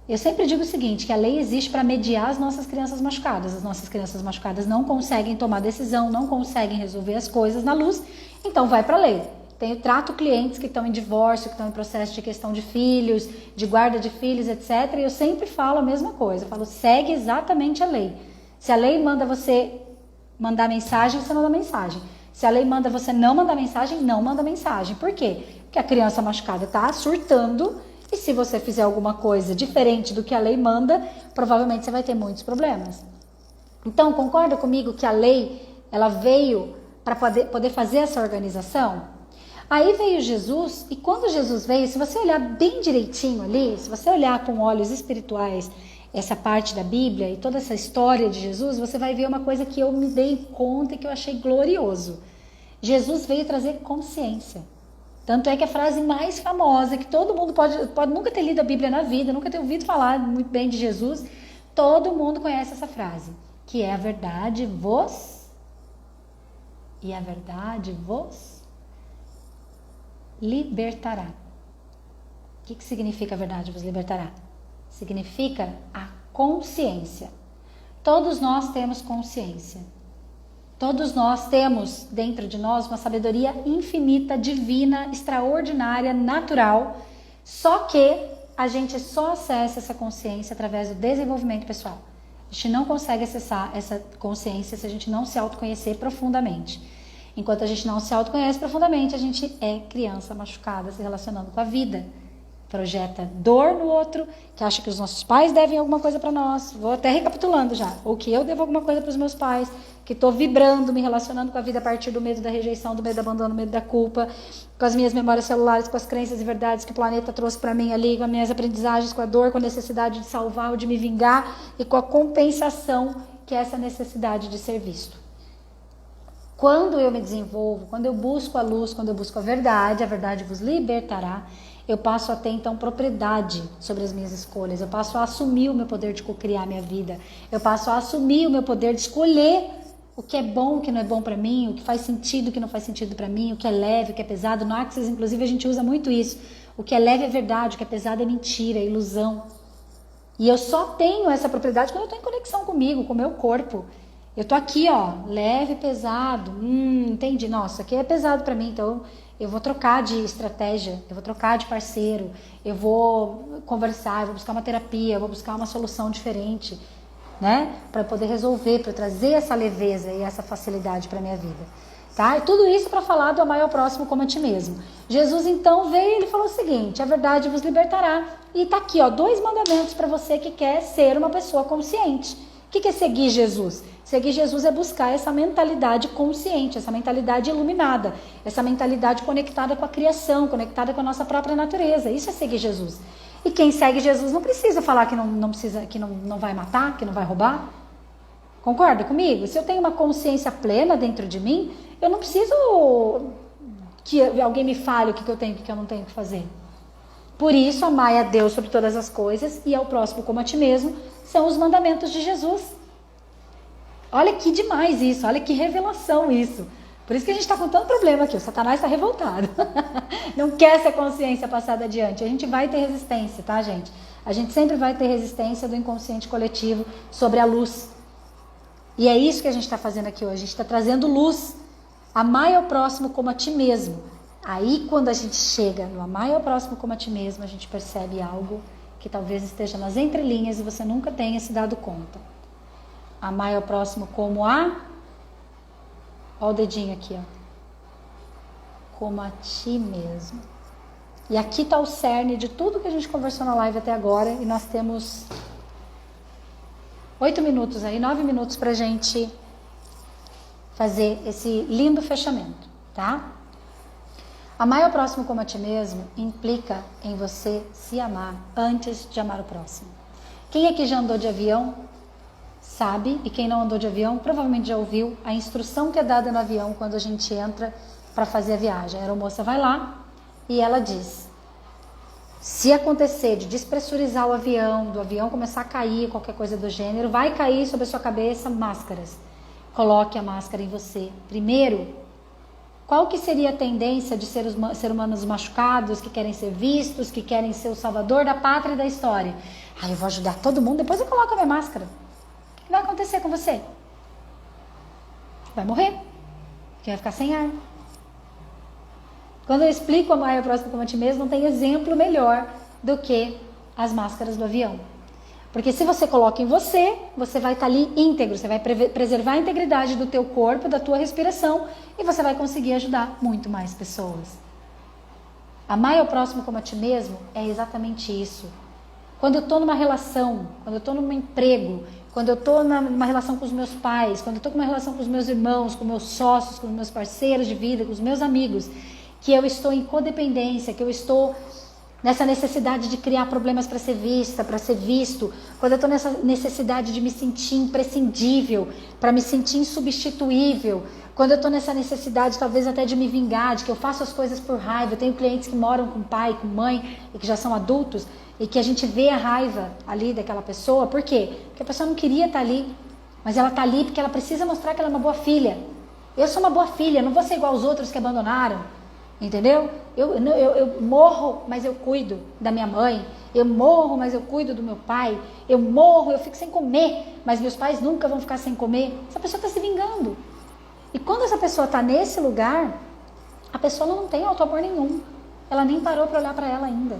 Eu sempre digo o seguinte, que a lei existe para mediar as nossas crianças machucadas. As nossas crianças machucadas não conseguem tomar decisão, não conseguem resolver as coisas na luz, então vai para a lei. Trato clientes que estão em divórcio, que estão em processo de questão de filhos, de guarda de filhos, etc. E eu sempre falo a mesma coisa. Eu falo, segue exatamente a lei. Se a lei manda você mandar mensagem, você manda mensagem. Se a lei manda você não mandar mensagem, não manda mensagem. Por quê? Porque a criança machucada está surtando e se você fizer alguma coisa diferente do que a lei manda, provavelmente você vai ter muitos problemas. Então, concorda comigo que a lei ela veio para poder fazer essa organização? Aí veio Jesus, e quando Jesus veio, se você olhar bem direitinho ali, se você olhar com olhos espirituais essa parte da Bíblia e toda essa história de Jesus, você vai ver uma coisa que eu me dei conta e que eu achei glorioso. Jesus veio trazer consciência. Tanto é que a frase mais famosa, que todo mundo pode nunca ter lido a Bíblia na vida, nunca ter ouvido falar muito bem de Jesus, todo mundo conhece essa frase, que é a verdade vos, e a verdade vos libertará. O que significa a verdade vos libertará? Significa a consciência. Todos nós temos consciência. Todos nós temos dentro de nós uma sabedoria infinita, divina, extraordinária, natural, só que a gente só acessa essa consciência através do desenvolvimento pessoal. A gente não consegue acessar essa consciência se a gente não se autoconhecer profundamente. Enquanto a gente não se autoconhece profundamente, a gente é criança machucada se relacionando com a vida. Projeta dor no outro, que acha que os nossos pais devem alguma coisa para nós. Vou até recapitulando já. Ou que eu devo alguma coisa para os meus pais, que estou vibrando, me relacionando com a vida a partir do medo da rejeição, do medo do abandono, do medo da culpa, com as minhas memórias celulares, com as crenças e verdades que o planeta trouxe para mim ali, com as minhas aprendizagens, com a dor, com a necessidade de salvar ou de me vingar e com a compensação que é essa necessidade de ser visto. Quando eu me desenvolvo, quando eu busco a luz, quando eu busco a verdade vos libertará, eu passo a ter então propriedade sobre as minhas escolhas, eu passo a assumir o meu poder de co-criar minha vida, eu passo a assumir o meu poder de escolher o que é bom, o que não é bom para mim, o que faz sentido, o que não faz sentido para mim, o que é leve, o que é pesado. No Axis, inclusive, a gente usa muito isso. O que é leve é verdade, o que é pesado é mentira, é ilusão. E eu só tenho essa propriedade quando eu estou em conexão comigo, com o meu corpo. Eu tô aqui, ó, leve, pesado, entendi, nossa, aqui é pesado para mim, então eu vou trocar de estratégia, eu vou trocar de parceiro, eu vou conversar, eu vou buscar uma terapia, eu vou buscar uma solução diferente, né, para poder resolver, para trazer essa leveza e essa facilidade para minha vida. Tá? E tudo isso para falar do amar ao próximo como a ti mesmo. Jesus então veio e ele falou o seguinte: a verdade vos libertará. E tá aqui, ó, 2 mandamentos para você que quer ser uma pessoa consciente. O que é seguir Jesus? Seguir Jesus é buscar essa mentalidade consciente, essa mentalidade iluminada, essa mentalidade conectada com a criação, conectada com a nossa própria natureza. Isso é seguir Jesus. E quem segue Jesus não precisa falar que não precisa, que não vai matar, que não vai roubar. Concorda comigo? Se eu tenho uma consciência plena dentro de mim, eu não preciso que alguém me fale o que eu tenho e o que eu não tenho que fazer. Por isso, amai a Deus sobre todas as coisas e ao próximo como a ti mesmo, são os mandamentos de Jesus. Olha que demais isso, olha que revelação isso. Por isso que a gente está com tanto problema aqui, o Satanás está revoltado. Não quer essa consciência passada adiante. A gente vai ter resistência, tá, gente? A gente sempre vai ter resistência do inconsciente coletivo sobre a luz. E é isso que a gente está fazendo aqui hoje. A gente está trazendo luz. Amai ao próximo como a ti mesmo. Aí, quando a gente chega no amai ao próximo como a ti mesmo, a gente percebe algo que talvez esteja nas entrelinhas e você nunca tenha se dado conta. Amai ao próximo como a... Olha o dedinho aqui, ó. Como a ti mesmo. E aqui está o cerne de tudo que a gente conversou na live até agora. E nós temos 8 minutos aí, 9 minutos pra gente fazer esse lindo fechamento, tá? Amar ao próximo como a ti mesmo implica em você se amar antes de amar o próximo. Quem aqui já andou de avião sabe, e quem não andou de avião provavelmente já ouviu a instrução que é dada no avião quando a gente entra para fazer a viagem. A aeromoça vai lá e ela diz: se acontecer de despressurizar o avião, do avião começar a cair, qualquer coisa do gênero, vai cair sobre a sua cabeça máscaras. Coloque a máscara em você. Primeiro, qual que seria a tendência de seres humanos machucados, que querem ser vistos, que querem ser o salvador da pátria e da história? Eu vou ajudar todo mundo, depois eu coloco a minha máscara. O que vai acontecer com você? Vai morrer. Porque vai ficar sem ar. Quando eu explico amar ao próximo como a ti mesmo, não tem exemplo melhor do que as máscaras do avião. Porque se você coloca em você, você vai estar ali íntegro, você vai preservar a integridade do teu corpo, da tua respiração, e você vai conseguir ajudar muito mais pessoas. Amar ao próximo como a ti mesmo é exatamente isso. Quando eu estou numa relação, quando eu estou num emprego, quando eu estou numa relação com os meus pais, quando eu estou com uma relação com os meus irmãos, com meus sócios, com os meus parceiros de vida, com os meus amigos, que eu estou em codependência, que eu estou nessa necessidade de criar problemas para ser vista, para ser visto, quando eu estou nessa necessidade de me sentir imprescindível, para me sentir insubstituível, quando eu estou nessa necessidade talvez até de me vingar, de que eu faço as coisas por raiva. Eu tenho clientes que moram com pai, com mãe e que já são adultos e que a gente vê a raiva ali daquela pessoa. Por quê? Porque a pessoa não queria estar ali, mas ela está ali porque ela precisa mostrar que ela é uma boa filha. Eu sou uma boa filha, não vou ser igual aos outros que abandonaram. Entendeu? Eu morro, mas eu cuido da minha mãe. Eu morro, mas eu cuido do meu pai. Eu morro, eu fico sem comer, mas meus pais nunca vão ficar sem comer. Essa pessoa está se vingando. E quando essa pessoa está nesse lugar, a pessoa não tem auto-amor nenhum. Ela nem parou para olhar para ela ainda.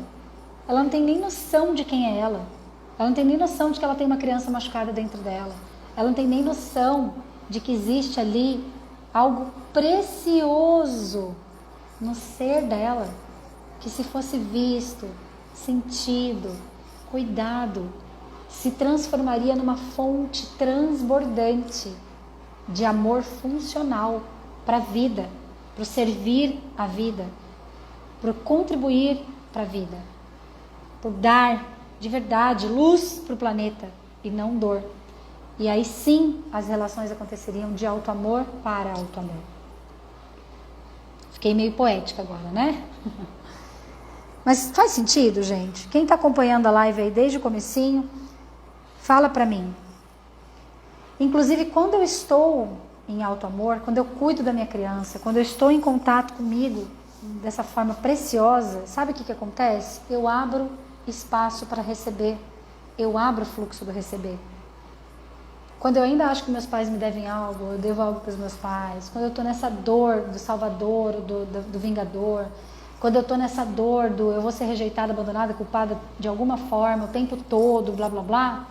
Ela não tem nem noção de quem é ela. Ela não tem nem noção de que ela tem uma criança machucada dentro dela. Ela não tem nem noção de que existe ali algo precioso no ser dela, que se fosse visto, sentido, cuidado, se transformaria numa fonte transbordante de amor funcional para a vida, para o servir a vida, para o contribuir para a vida, por dar de verdade luz para o planeta e não dor. E aí sim as relações aconteceriam de alto amor para alto amor. Fiquei meio poética agora, né? Mas faz sentido, gente? Quem está acompanhando a live aí desde o comecinho, fala para mim. Inclusive, quando eu estou em alto amor, quando eu cuido da minha criança, quando eu estou em contato comigo dessa forma preciosa, sabe o que acontece? Eu abro espaço para receber. Eu abro o fluxo do receber. Quando eu ainda acho que meus pais me devem algo, eu devo algo para os meus pais. Quando eu estou nessa dor do salvador, do vingador. Quando eu estou nessa dor do eu vou ser rejeitada, abandonada, culpada de alguma forma, o tempo todo, blá blá blá.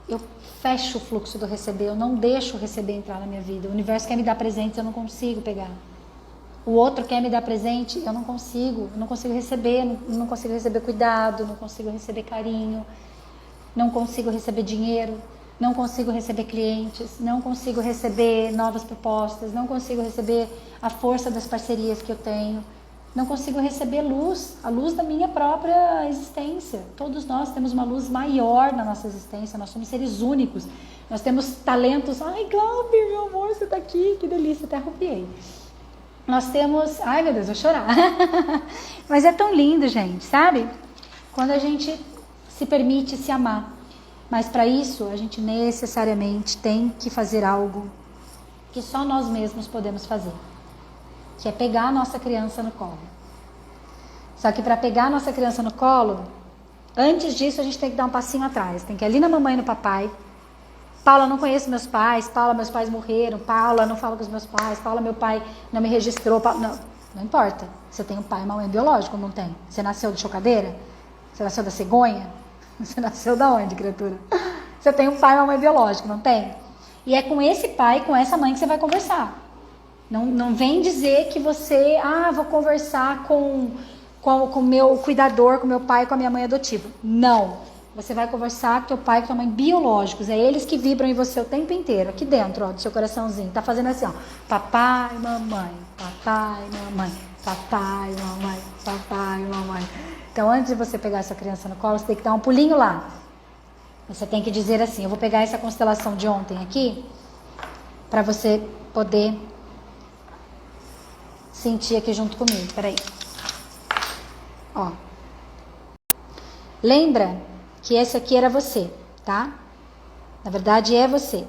eu fecho o fluxo do receber, eu não deixo o receber entrar na minha vida. O universo quer me dar presentes, eu não consigo pegar. O outro quer me dar presente, eu não consigo receber, não consigo receber cuidado, não consigo receber carinho, não consigo receber dinheiro, não consigo receber clientes, não consigo receber novas propostas, não consigo receber a força das parcerias que eu tenho, não consigo receber luz, a luz da minha própria existência. Todos nós temos uma luz maior na nossa existência, nós somos seres únicos, nós temos talentos. Ai, Glauber, meu amor, você tá aqui, que delícia, até arrupiei. Nós temos... Ai, meu Deus, vou chorar. Mas é tão lindo, gente, sabe? Quando a gente se permite se amar. Mas para isso, a gente necessariamente tem que fazer algo que só nós mesmos podemos fazer. Que é pegar a nossa criança no colo. Só que para pegar a nossa criança no colo, antes disso a gente tem que dar um passinho atrás. Tem que ir ali na mamãe e no papai. Paula, não conheço meus pais. Paula, meus pais morreram. Paula, não falo com os meus pais. Paula, meu pai não me registrou. Paula, não importa. Você tem um pai e uma mãe biológico, não tem? Você nasceu de chocadeira? Você nasceu da cegonha? Você nasceu da onde, criatura? Você tem um pai e uma mãe biológico, não tem? E é com esse pai, com essa mãe que você vai conversar. Não vem dizer que você... vou conversar com o meu cuidador, com meu pai, com a minha mãe adotiva. Não. Você vai conversar com teu pai e com tua mãe biológicos. É eles que vibram em você o tempo inteiro. Aqui dentro, ó, do seu coraçãozinho. Tá fazendo assim, ó. Papai, mamãe. Papai, mamãe. Papai, mamãe. Papai, mamãe. Então, antes de você pegar essa criança no colo, você tem que dar um pulinho lá. Você tem que dizer assim, eu vou pegar essa constelação de ontem aqui, para você poder sentir aqui junto comigo. Peraí. Ó. Lembra que esse aqui era você, tá? Na verdade, é você.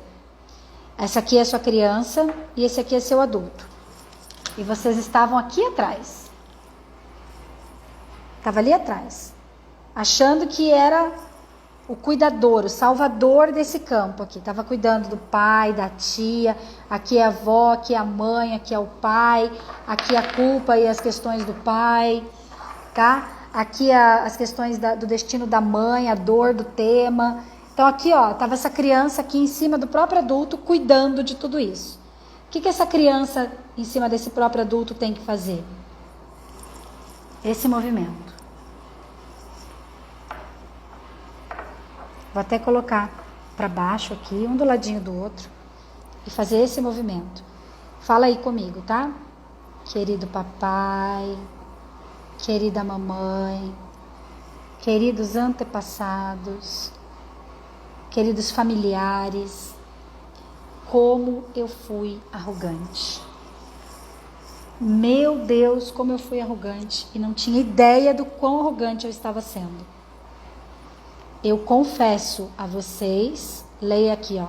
Essa aqui é a sua criança e esse aqui é seu adulto. E vocês estavam aqui atrás. Estava ali atrás, achando que era o cuidador, o salvador desse campo aqui. Estava cuidando do pai, da tia, aqui é a avó, aqui é a mãe, aqui é o pai, aqui é a culpa e as questões do pai, tá? Aqui as questões do destino da mãe, a dor do tema. Então aqui, ó, estava essa criança aqui em cima do próprio adulto cuidando de tudo isso. O que essa criança em cima desse próprio adulto tem que fazer? Esse movimento. Vou até colocar para baixo aqui, um do ladinho do outro, e fazer esse movimento. Fala aí comigo, tá? Querido papai, querida mamãe, queridos antepassados, queridos familiares, como eu fui arrogante. Meu Deus, como eu fui arrogante e não tinha ideia do quão arrogante eu estava sendo. Eu confesso a vocês, leia aqui, ó,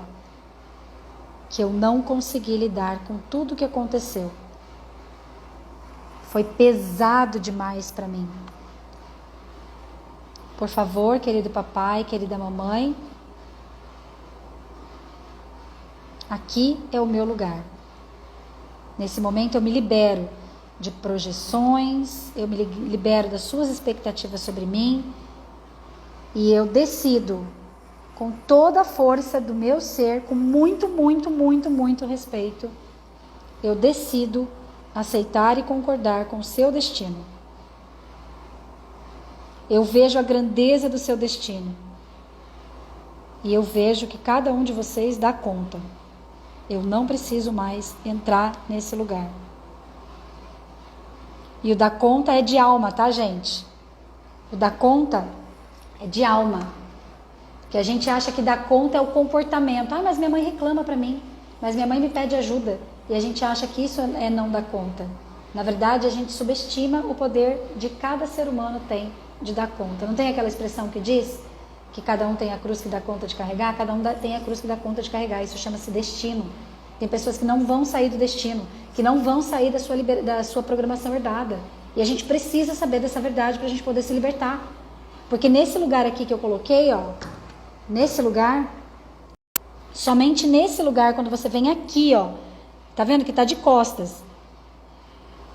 que eu não consegui lidar com tudo o que aconteceu. Foi pesado demais para mim. Por favor, querido papai, querida mamãe, aqui é o meu lugar. Nesse momento eu me libero de projeções, eu me libero das suas expectativas sobre mim e eu decido com toda a força do meu ser, com muito, muito, muito, muito respeito, eu decido aceitar e concordar com o seu destino. Eu vejo a grandeza do seu destino e eu vejo que cada um de vocês dá conta. Eu não preciso mais entrar nesse lugar. E o dar conta é de alma, tá, gente? O dar conta é de alma. Que a gente acha que dar conta é o comportamento. Mas minha mãe reclama pra mim. Mas minha mãe me pede ajuda. E a gente acha que isso é não dar conta. Na verdade, a gente subestima o poder de cada ser humano tem de dar conta. Não tem aquela expressão que diz que cada um tem a cruz que dá conta de carregar? Cada um tem a cruz que dá conta de carregar. Isso chama-se destino. Tem pessoas que não vão sair do destino, que não vão sair da sua programação herdada. E a gente precisa saber dessa verdade para a gente poder se libertar. Porque nesse lugar aqui que eu coloquei, ó, nesse lugar, somente nesse lugar, quando você vem aqui, ó, tá vendo que tá de costas?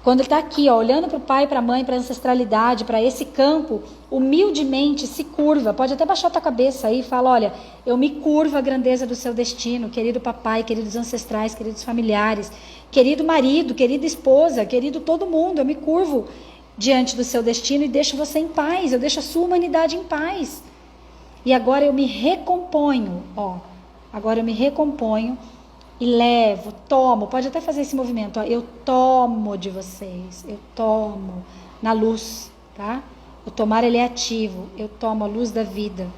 Quando ele está aqui, ó, olhando para o pai, para a mãe, para a ancestralidade, para esse campo, humildemente se curva. Pode até baixar a tua cabeça aí e fala, olha, eu me curvo à grandeza do seu destino, querido papai, queridos ancestrais, queridos familiares, querido marido, querida esposa, querido todo mundo, eu me curvo diante do seu destino e deixo você em paz, eu deixo a sua humanidade em paz. E agora eu me recomponho, ó, agora eu me recomponho e levo, tomo, pode até fazer esse movimento, ó, eu tomo de vocês, eu tomo na luz, tá? O tomar ele é ativo, eu tomo a luz da vida,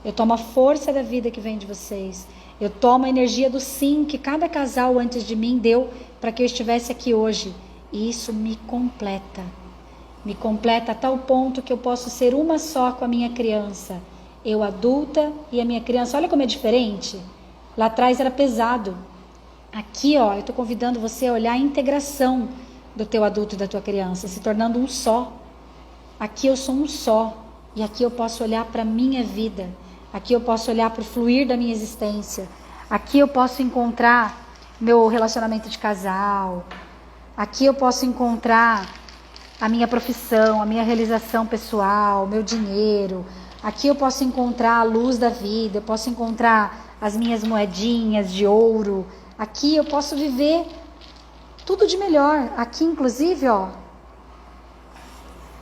eu tomo a força da vida que vem de vocês, eu tomo a energia do sim que cada casal antes de mim deu para que eu estivesse aqui hoje, e isso me completa a tal ponto que eu posso ser uma só com a minha criança, eu adulta e a minha criança. Olha como é diferente. Lá atrás era pesado. Aqui, ó, eu estou convidando você a olhar a integração do teu adulto e da tua criança, se tornando um só. Aqui eu sou um só. E aqui eu posso olhar para a minha vida. Aqui eu posso olhar para o fluir da minha existência. Aqui eu posso encontrar meu relacionamento de casal. Aqui eu posso encontrar a minha profissão, a minha realização pessoal, meu dinheiro. Aqui eu posso encontrar a luz da vida, eu posso encontrar as minhas moedinhas de ouro. Aqui eu posso viver tudo de melhor. Aqui, inclusive, ó,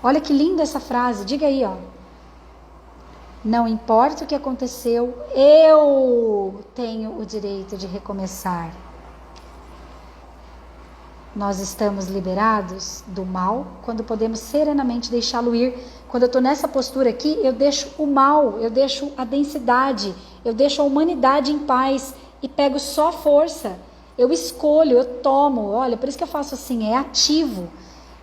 olha que linda essa frase, diga aí, ó. Não importa o que aconteceu, eu tenho o direito de recomeçar. Nós estamos liberados do mal quando podemos serenamente deixá-lo ir. Quando eu estou nessa postura aqui, eu deixo o mal, eu deixo a densidade, eu deixo a humanidade em paz e pego só força. Eu escolho, eu tomo. Olha, por isso que eu faço assim, é ativo.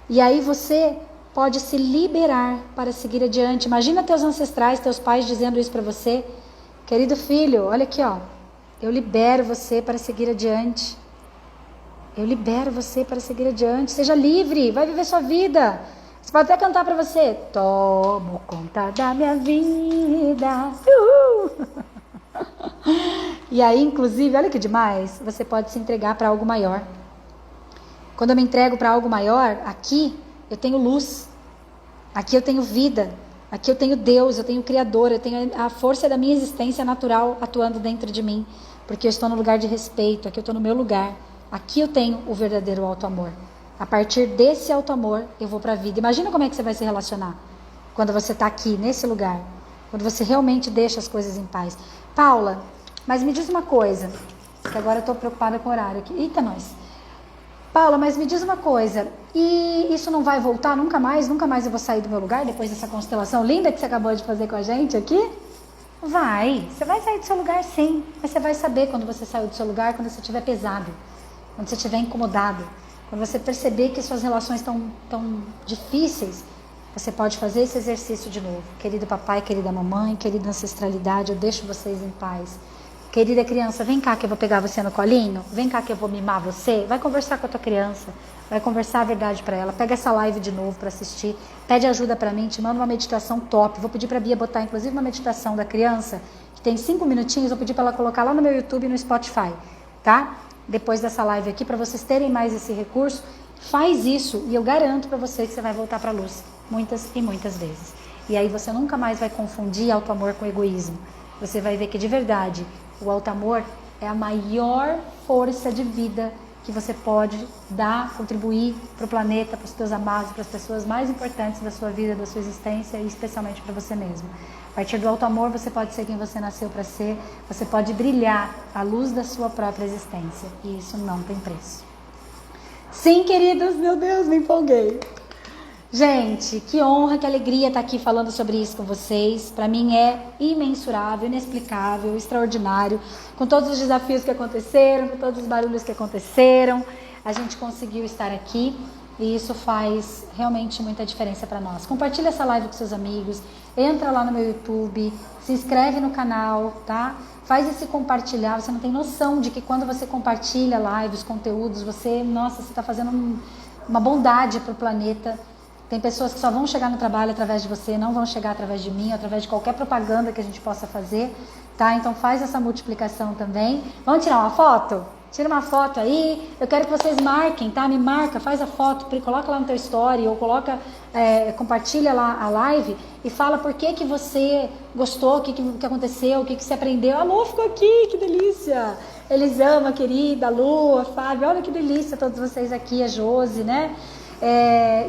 E aí você pode se liberar para seguir adiante. Imagina teus ancestrais, teus pais dizendo isso para você. Querido filho, olha aqui, ó. Eu libero você para seguir adiante. Eu libero você para seguir adiante. Seja livre, vai viver sua vida. Você pode até cantar para você. Tomo conta da minha vida. E aí, inclusive, olha que demais. Você pode se entregar para algo maior. Quando eu me entrego para algo maior, aqui eu tenho luz. Aqui eu tenho vida. Aqui eu tenho Deus, eu tenho Criador. Eu tenho a força da minha existência natural atuando dentro de mim. Porque eu estou no lugar de respeito. Aqui eu estou no meu lugar. Aqui eu tenho o verdadeiro auto-amor. A partir desse auto-amor, eu vou para a vida. Imagina como é que você vai se relacionar quando você está aqui, nesse lugar. Quando você realmente deixa as coisas em paz. Paula, mas me diz uma coisa. Que agora eu estou preocupada com o horário aqui. Eita, nós. Paula, mas me diz uma coisa. E isso não vai voltar nunca mais? Nunca mais eu vou sair do meu lugar depois dessa constelação linda que você acabou de fazer com a gente aqui? Vai. Você vai sair do seu lugar, sim. Mas você vai saber quando você saiu do seu lugar, quando você estiver pesado. Quando você estiver incomodado, quando você perceber que suas relações estão tão difíceis, você pode fazer esse exercício de novo. Querido papai, querida mamãe, querida ancestralidade, eu deixo vocês em paz. Querida criança, vem cá que eu vou pegar você no colinho, vem cá que eu vou mimar você. Vai conversar com a tua criança, vai conversar a verdade para ela. Pega essa live de novo para assistir, pede ajuda para mim, te mando uma meditação top. Vou pedir para a Bia botar inclusive uma meditação da criança, que tem 5 minutinhos, vou pedir para ela colocar lá no meu YouTube e no Spotify, tá? Depois dessa live aqui, para vocês terem mais esse recurso, faz isso e eu garanto para você que você vai voltar para a luz muitas e muitas vezes. E aí você nunca mais vai confundir auto-amor com egoísmo. Você vai ver que de verdade o auto-amor é a maior força de vida que você pode dar, contribuir para o planeta, para os teus amados, para as pessoas mais importantes da sua vida, da sua existência e especialmente para você mesmo. A partir do auto-amor você pode ser quem você nasceu para ser, você pode brilhar à luz da sua própria existência e isso não tem preço. Sim, queridos, meu Deus, me empolguei. Gente, que honra, que alegria estar aqui falando sobre isso com vocês. Para mim é imensurável, inexplicável, extraordinário. Com todos os desafios que aconteceram, com todos os barulhos que aconteceram, a gente conseguiu estar aqui e isso faz realmente muita diferença para nós. Compartilha essa live com seus amigos, entra lá no meu YouTube, se inscreve no canal, tá? Faz esse compartilhar, você não tem noção de que quando você compartilha lives, conteúdos, você está fazendo uma bondade para o planeta. Tem pessoas que só vão chegar no trabalho através de você, não vão chegar através de mim, através de qualquer propaganda que a gente possa fazer, tá? Então faz essa multiplicação também. Vamos tirar uma foto? Tira uma foto aí, eu quero que vocês marquem, tá? Me marca, faz a foto, coloca lá no teu story ou compartilha lá a live e fala por que você gostou, o que aconteceu, o que você aprendeu. A Lu ficou aqui, que delícia! Elisama, querida, a Lu, a Fábio, olha que delícia todos vocês aqui, a Josi, né?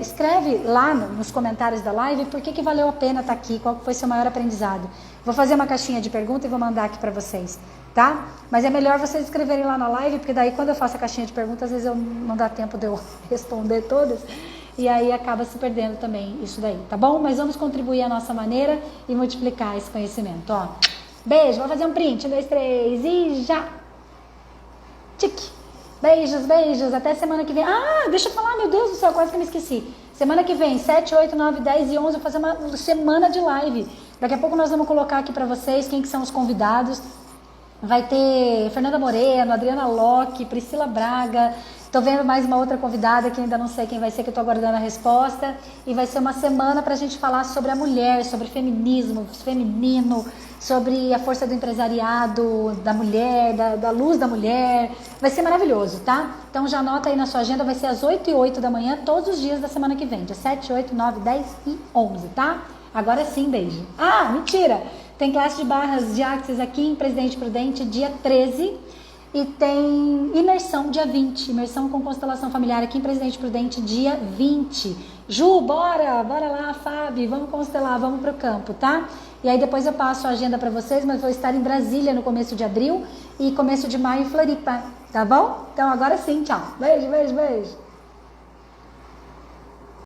Escreve lá nos comentários da live por que valeu a pena estar aqui, qual foi seu maior aprendizado. Vou fazer uma caixinha de pergunta e vou mandar aqui para vocês, tá? Mas é melhor vocês escreverem lá na live, porque daí quando eu faço a caixinha de perguntas, às vezes eu não dá tempo de eu responder todas, e aí acaba se perdendo também isso daí, tá bom? Mas vamos contribuir à nossa maneira e multiplicar esse conhecimento, ó. Beijo, vou fazer um print, 1, 2, 3 e já! Tique! Beijos, beijos, até semana que vem. Ah, deixa eu falar, meu Deus do céu, quase que me esqueci. Semana que vem, 7, 8, 9, 10 e 11, vou fazer uma semana de live. Daqui a pouco nós vamos colocar aqui pra vocês quem que são os convidados. Vai ter Fernanda Moreno, Adriana Locke, Priscila Braga. Tô vendo mais uma outra convidada que ainda não sei quem vai ser, que eu tô aguardando a resposta. E vai ser uma semana pra gente falar sobre a mulher, sobre feminismo, feminino, sobre a força do empresariado, da mulher, da luz da mulher. Vai ser maravilhoso, tá? Então já anota aí na sua agenda, vai ser às 8 e 8 da manhã, todos os dias da semana que vem. Dia 7, 8, 9, 10 e 11, tá? Agora sim, beijo. Ah, mentira! Tem classe de barras de Axis aqui em Presidente Prudente, dia 13. E tem imersão dia 20, imersão com constelação familiar aqui em Presidente Prudente, dia 20. Ju, bora lá, Fábio, vamos constelar, vamos pro campo, tá? E aí depois eu passo a agenda para vocês, mas vou estar em Brasília no começo de abril e começo de maio em Floripa, tá bom? Então agora sim, tchau. Beijo, beijo, beijo.